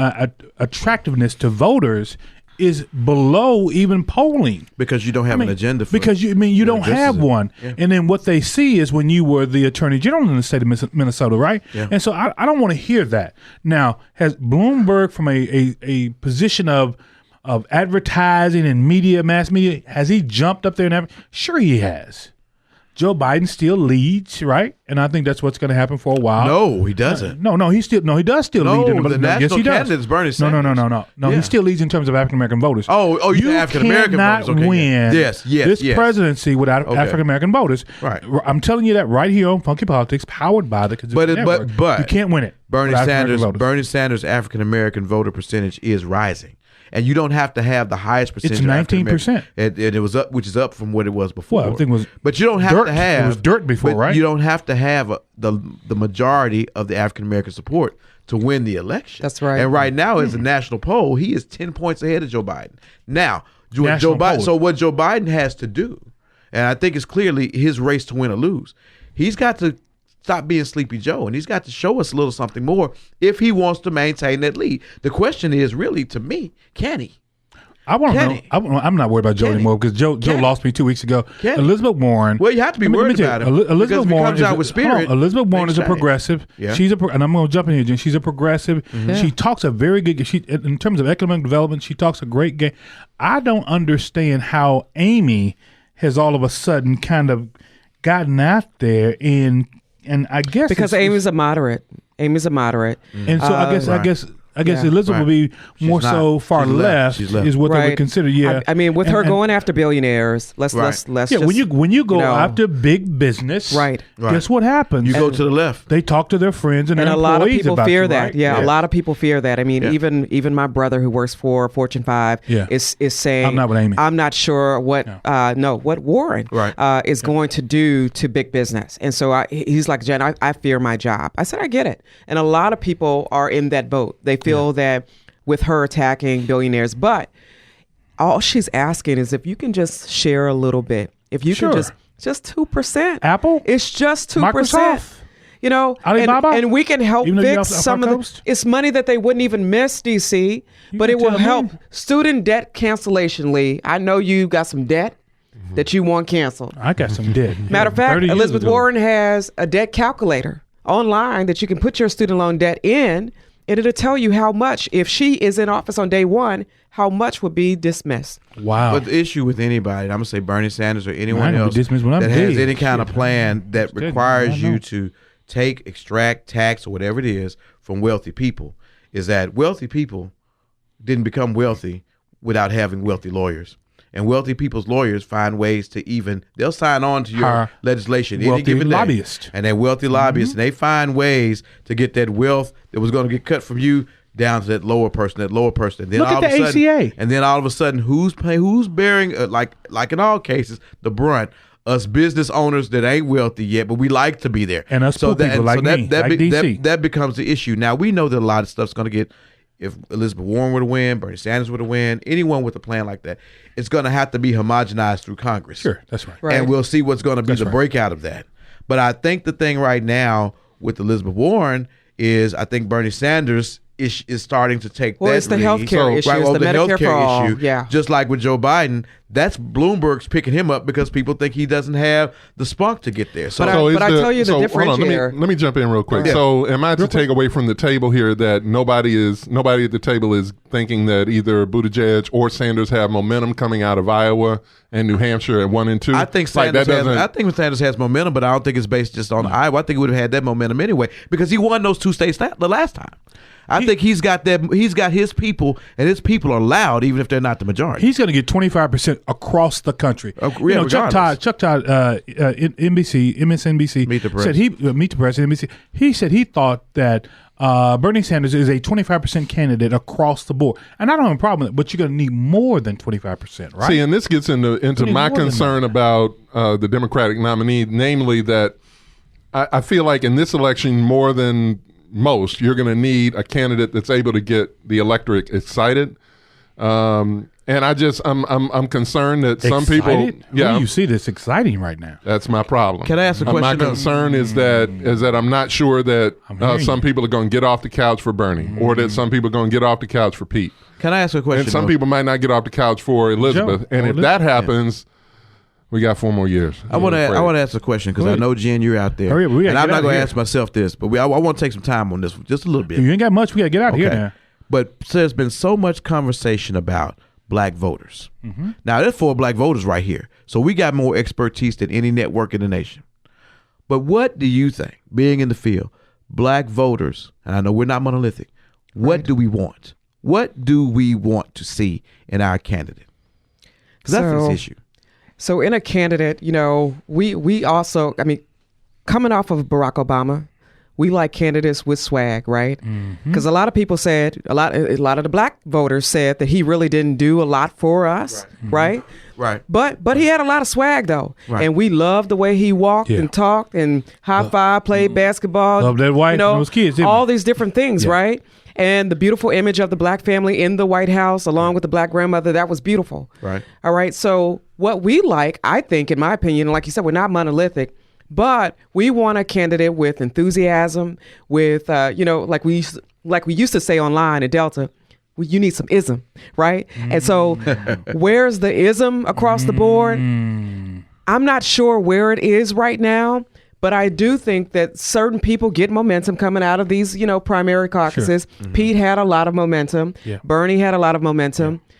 attractiveness to voters is below even polling because you don't have an agenda. Because you don't have one. Yeah. And then what they see is when you were the Attorney General in the state of Minnesota, right? Yeah. And so I don't want to hear that. Now, has Bloomberg from a position of advertising and mass media, has he jumped up there and sure he has. Joe Biden still leads, right? And I think that's what's going to happen for a while. No, he doesn't. He does still lead. The national candidate is Bernie Sanders. No. Yeah. He still leads in terms of African American voters. Oh, you African American voters. You cannot win this presidency without African American voters. Right. I'm telling you that right here on Funky Politics, powered by the Kudzukian Network. But you can't win it. Bernie Sanders' African American voter percentage is rising. And you don't have to have the highest percentage. It's 19%, and it was up, which is up from what it was before. Well, I think it was. But you don't have to have. It was dirt before, right? You don't have to have the majority of the African American support to win the election. That's right. And right now, as a national poll, he is 10 points ahead of Joe Biden. Now, Joe Biden. So what Joe Biden has to do, and I think it's clearly his race to win or lose. He's got to stop being Sleepy Joe, and he's got to show us a little something more if he wants to maintain that lead. The question is really, to me, can he? I want to know. I'm not worried about Joe anymore because Joe lost me 2 weeks ago. Elizabeth Warren. Well, you have to be worried about him. Elizabeth Warren Elizabeth Warren is a progressive. Yeah. She's and I'm going to jump in here, Jen. She's a progressive. Mm-hmm. Yeah. She talks a very good. In terms of economic development, she talks a great game. I don't understand how Amy has all of a sudden kind of gotten out there and I guess because Amy's a moderate. And so I guess I guess Elizabeth would be more so far left, is what they would consider. Yeah, I mean, with her going after billionaires, let's just when you go after big business, right? Guess what happens? You go to the left. They talk to their friends and a lot of people about fear you, that. right? Yeah, a lot of people fear that. I mean, even my brother who works for Fortune 5 is saying, I'm not with Amy. I'm not sure what what Warren is going to do to big business. And so he's like, Jen, I fear my job. I said, I get it. And a lot of people are in that boat. They feel that with her attacking billionaires, but all she's asking is if you can just share a little bit, if you can just 2%. Apple? It's just 2%. Microsoft? You know, Alibaba? and we can help Even fix some of the. It's money that they wouldn't even miss, DC, but it will help student debt cancellation. Lee, I know you got some debt that you want canceled. I got some debt. Matter of fact, Elizabeth Warren has a debt calculator online that you can put your student loan debt in, and it'll tell you how much, if she is in office on day one, how much would be dismissed. Wow. But the issue with anybody, I'm going to say Bernie Sanders or anyone else that has any kind of plan that requires you to extract, tax, or whatever it is from wealthy people, is that wealthy people didn't become wealthy without having wealthy lawyers. And wealthy people's lawyers find ways to they'll sign on to your legislation. Wealthy lobbyists. And they're wealthy lobbyists. And they find ways to get that wealth that was going to get cut from you down to that lower person. And then look at the ACA. And then all of a sudden, who's bearing, like in all cases, the brunt? Us business owners that ain't wealthy yet, but we like to be there. And us poor people like me, like DC. That becomes the issue. Now, we know that a lot of stuff's going to get, if Elizabeth Warren were to win, Bernie Sanders were to win, anyone with a plan like that, it's going to have to be homogenized through Congress. Sure, that's right. And we'll see what's going to be the breakout of that. But I think the thing right now with Elizabeth Warren is I think Bernie Sanders is starting to take that it's the healthcare issue, it's the Medicare for all. issue. Yeah. Just like with Joe Biden, that's Bloomberg's picking him up because people think he doesn't have the spunk to get there. But I tell you the differentiator. Let me jump in real quick. So am I to take away from the table here that nobody at the table is thinking that either Buttigieg or Sanders have momentum coming out of Iowa and New Hampshire at 1 and 2? I think Sanders has momentum, but I don't think it's based just on Iowa. I think he would have had that momentum anyway because he won those two states the last time. I think he's got his people, and his people are loud, even if they're not the majority. He's going to get 25% across the country. Chuck Todd, MSNBC Meet the Press. said Meet the Press, NBC. He said he thought that Bernie Sanders is a 25% candidate across the board, and I don't have a problem with it. But you're going to need more than 25%, right? See, and this gets into my concern about the Democratic nominee, namely that I feel like in this election more than most, you're going to need a candidate that's able to get the electorate excited. And I'm concerned that some people, yeah, you see this exciting right now. That's my problem. Can I ask a question? My concern is that I'm not sure that some people are going to get off the couch for Bernie, or that some people are going to get off the couch for Pete. Can I ask a question? And some people might not get off the couch for Elizabeth. And if that happens, we got 4 more years. I want to ask a question because I know, Jen, you're out there. And I'm not going to ask myself this, but I want to take some time on this, just a little bit. You ain't got much. We got to get out of here now. But there's been so much conversation about black voters. Mm-hmm. Now, there's 4 black voters right here. So we got more expertise than any network in the nation. But what do you think, being in the field, black voters, and I know we're not monolithic, what do we want? What do we want to see in our candidate? Because that's this issue. So in a candidate, we also, coming off of Barack Obama, we like candidates with swag, right? Because a lot of people said, a lot of the black voters said that he really didn't do a lot for us, right? Right. But he had a lot of swag though, and we loved the way he walked and talked and high five, played basketball. Love that wife and those kids. All these different things, right? And the beautiful image of the black family in the White House, along with the black grandmother, that was beautiful. Right. All right. So what we like, I think, in my opinion, like you said, we're not monolithic, but we want a candidate with enthusiasm, with, like we used to say online at Delta, you need some ism, right? And so where's the ism across the board? I'm not sure where it is right now. But I do think that certain people get momentum coming out of these, primary caucuses. Sure. Pete had a lot of momentum. Yeah. Bernie had a lot of momentum. Yeah.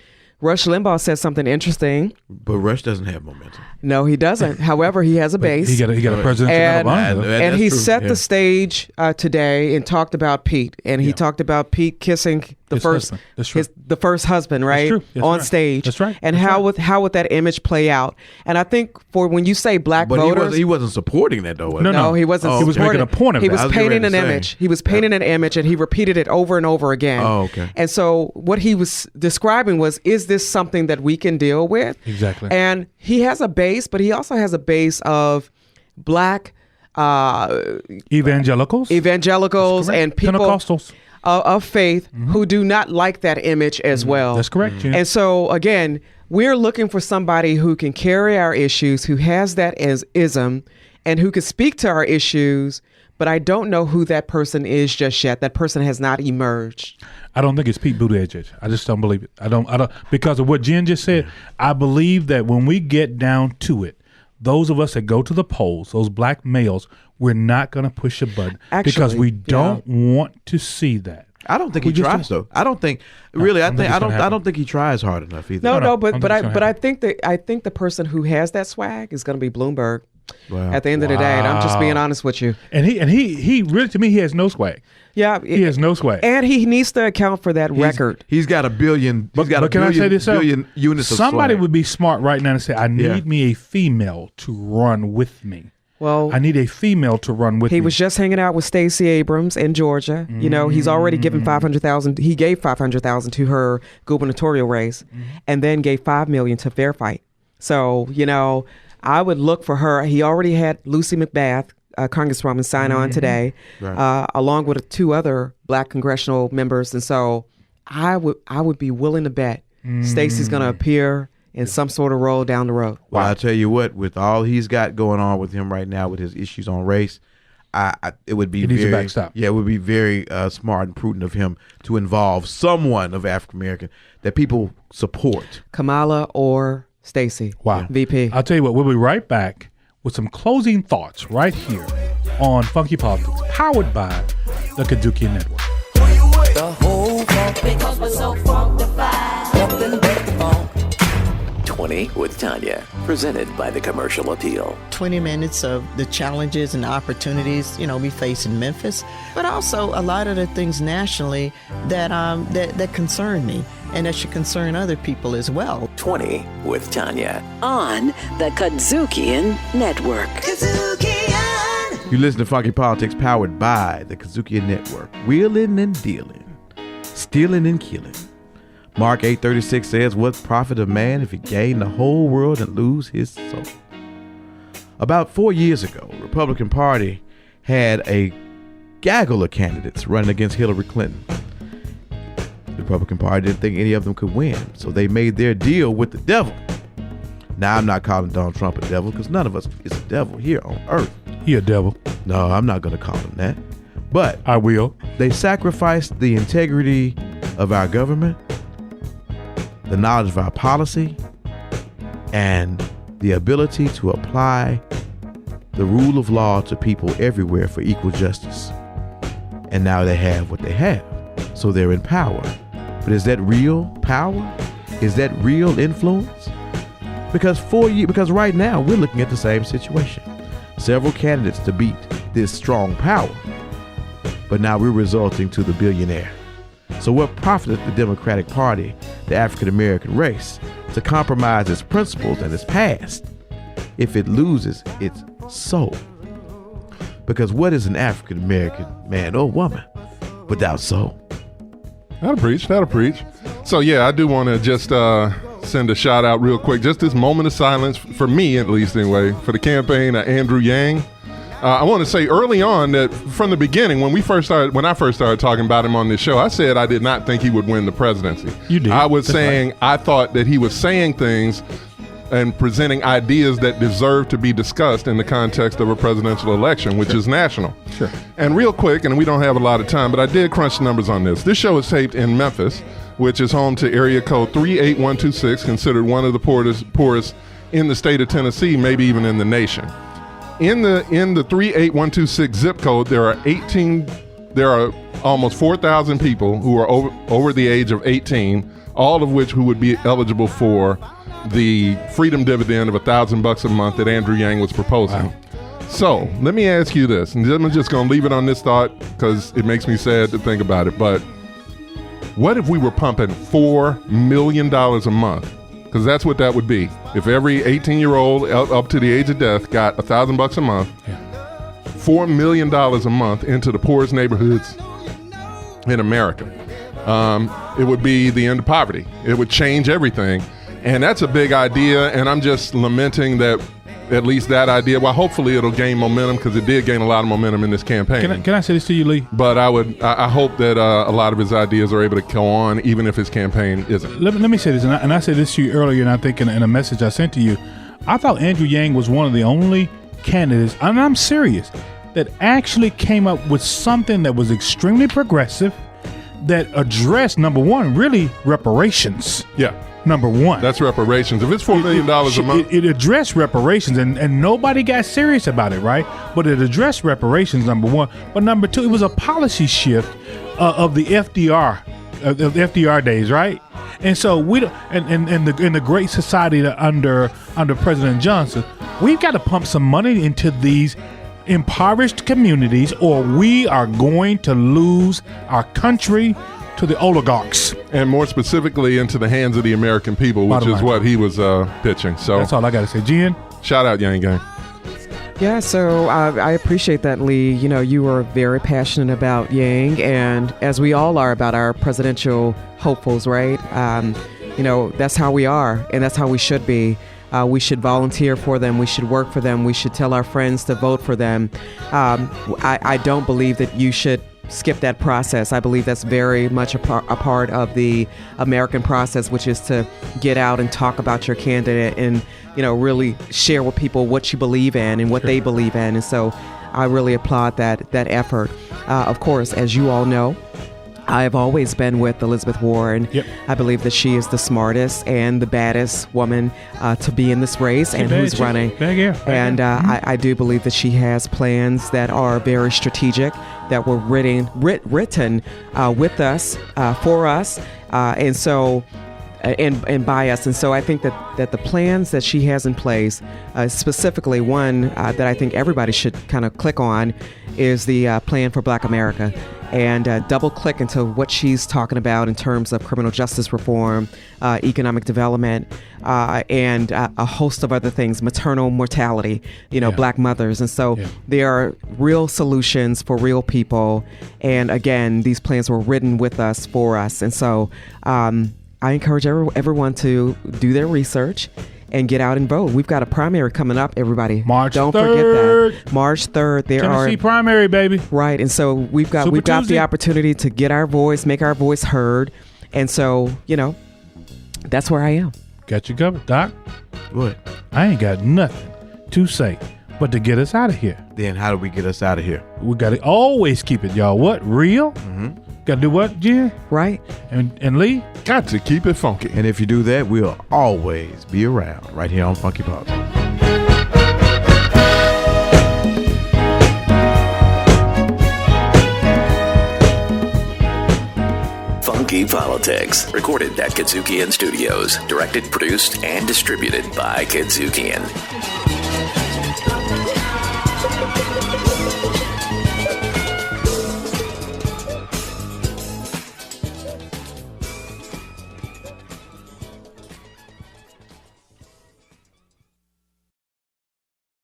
Rush Limbaugh said something interesting. But Rush doesn't have momentum. No, he doesn't. However, he has a base. He got a presidential and he set the stage today and talked about Pete. And he talked about Pete kissing the first husband, right? On stage. That's right. And how would that image play out? And I think for when you say black voters, he wasn't supporting that though. No, he wasn't. He was making a point of it. He was painting an image. He was painting an image, and he repeated it over and over again. Oh, okay. And so what he was describing was, is this something that we can deal with? Exactly. And he has a base, but he also has a base of black evangelicals and people Pentecostals of faith who do not like that image as well. That's correct. Yeah. And so again, we're looking for somebody who can carry our issues, who has that as ism, and who can speak to our issues. But I don't know who that person is just yet. That person has not emerged. I don't think it's Pete Buttigieg. I just don't believe it. I don't because of what Jen just said. I believe that when we get down to it, those of us that go to the polls, those black males, we're not going to push a button because we don't want to see that. I don't think he tries though. I don't think really. I don't think he tries hard enough either. No. But I think the person who has that swag is going to be Bloomberg. Wow. At the end of the day, and I'm just being honest with you. And he really, to me, he has no swag. Yeah, he has no swag, and he needs to account for that record. He's got a billion. But can I say this? Billion units of somebody swag. would be smart right now and say, "I need me a female to run with me." Well, I need a female to run with me. He was just hanging out with Stacey Abrams in Georgia. You know, he's already given $500,000. He gave $500,000 to her gubernatorial race, and then gave $5 million to Fair Fight. So I would look for her. He already had Lucy McBath, Congresswoman, sign on today, along with 2 other black congressional members. And so I would be willing to bet Stacey's going to appear in some sort of role down the road. Well, I tell you what, with all he's got going on with him right now with his issues on race, it would be it would be very smart and prudent of him to involve someone of African American that people support. Kamala or Stacey. Wow. VP. I'll tell you what, we'll be right back with some closing thoughts right here on Funky Politics, powered by the Kudzukian Network. The whole funk, because we're so funkified. Nothing but the funk. 20 with Tanya, presented by the Commercial Appeal. 20 minutes of the challenges and opportunities, we face in Memphis, but also a lot of the things nationally that concern me and that should concern other people as well. 20 with Tanya. On the Kudzukian Network. Kudzukian! You listen to Funky Politics, powered by the Kudzukian Network. Wheeling and dealing, stealing and killing. Mark 8:36 says, "What profit a man if he gain the whole world and lose his soul?" About 4 years ago, the Republican Party had a gaggle of candidates running against Hillary Clinton. The Republican Party didn't think any of them could win, so they made their deal with the devil. Now, I'm not calling Donald Trump a devil because none of us is a devil here on earth. He a devil. No, I'm not going to call him that. But I will. They sacrificed the integrity of our government, the knowledge of our policy, and the ability to apply the rule of law to people everywhere for equal justice. And now they have what they have. So they're in power. But is that real power? Is that real influence? Because right now we're looking at the same situation. Several candidates to beat this strong power. But now we're resulting to the billionaire. So what profited the Democratic Party, the African American race, to compromise its principles and its past if it loses its soul? Because what is an African American man or woman without soul? That'll preach. So yeah, I do want to just send a shout out real quick. Just this moment of silence, for me at least anyway, for the campaign of Andrew Yang. I want to say early on that from the beginning, when I first started talking about him on this show, I said I did not think he would win the presidency. You did. I was saying I thought that he was saying things and presenting ideas that deserve to be discussed in the context of a presidential election, which is national. Sure. And real quick, and we don't have a lot of time, but I did crunch the numbers on this. This show is taped in Memphis, which is home to area code 38126, considered one of the poorest in the state of Tennessee, maybe even in the nation. In the 38126 zip code, there are almost 4,000 people who are over the age of 18, all of which who would be eligible for the freedom dividend of $1,000 a month that Andrew Yang was proposing. Wow. So let me ask you this, and I'm just going to leave it on this thought because it makes me sad to think about it, but what if we were pumping $4 million a month? Because that's what that would be. If every 18-year-old up to the age of death got $1,000 a month, $4 million a month into the poorest neighborhoods in America, it would be the end of poverty. It would change everything. And that's a big idea, and I'm just lamenting that at least that idea, well, hopefully it'll gain momentum because it did gain a lot of momentum in this campaign. Can I say this to you, Lee? But I hope that a lot of his ideas are able to go on, even if his campaign isn't. Let me say this, and I said this to you earlier, and I think in a message I sent to you, I thought Andrew Yang was one of the only candidates, and I'm serious, that actually came up with something that was extremely progressive, that addressed, number one, really reparations. Yeah. Number one. That's reparations. If it's $4 million a month. It addressed reparations, and nobody got serious about it, right? But it addressed reparations, number one. But number two, it was a policy shift of the FDR, of the FDR days, right? And so we don't, and the Great Society under President Johnson, we've got to pump some money into these impoverished communities, or we are going to lose our country to the oligarchs. And more specifically into the hands of the American people, which is what he was pitching. So that's all I got to say. Jen? Shout out, Yang Gang. Yeah, so I appreciate that, Lee. You know, you are very passionate about Yang, and as we all are about our presidential hopefuls, right? You know, that's how we are, and that's how we should be. We should volunteer for them. We should work for them. We should tell our friends to vote for them. I don't believe that you should skip that process. I believe that's very much a part of the American process, which is to get out and talk about your candidate and, you know, really share with people what you believe in and what they believe in. And so I really applaud that effort. Of course, as you all know, I have always been with Elizabeth Warren. Yep. I believe that she is the smartest and the baddest woman to be in this race and who's running. And I do believe that she has plans that are very strategic, that were written with us, for us, and so and by us. And so I think that the plans that she has in place, specifically one that I think everybody should kind of click on, is the plan for Black America. And double click into what she's talking about in terms of criminal justice reform, economic development, and a host of other things, maternal mortality, Black mothers. And so there are real solutions for real people. And again, these plans were written with us, for us. And so I encourage everyone to do their research and get out and vote. We've got a primary coming up, everybody. Don't forget that. March 3rd. Tennessee primary, baby. Right. And so we've got the opportunity to get our voice, make our voice heard. And so, that's where I am. Got you covered, Doc. What? I ain't got nothing to say but to get us out of here. Then how do we get us out of here? We got to always keep it, y'all. What? Real? Mm-hmm. Got to do what, Jen? Right. And Lee? Got to keep it funky. And if you do that, we'll always be around right here on Funky Politics. Funky Politics. Recorded at Kudzukian Studios. Directed, produced, and distributed by Kudzukian.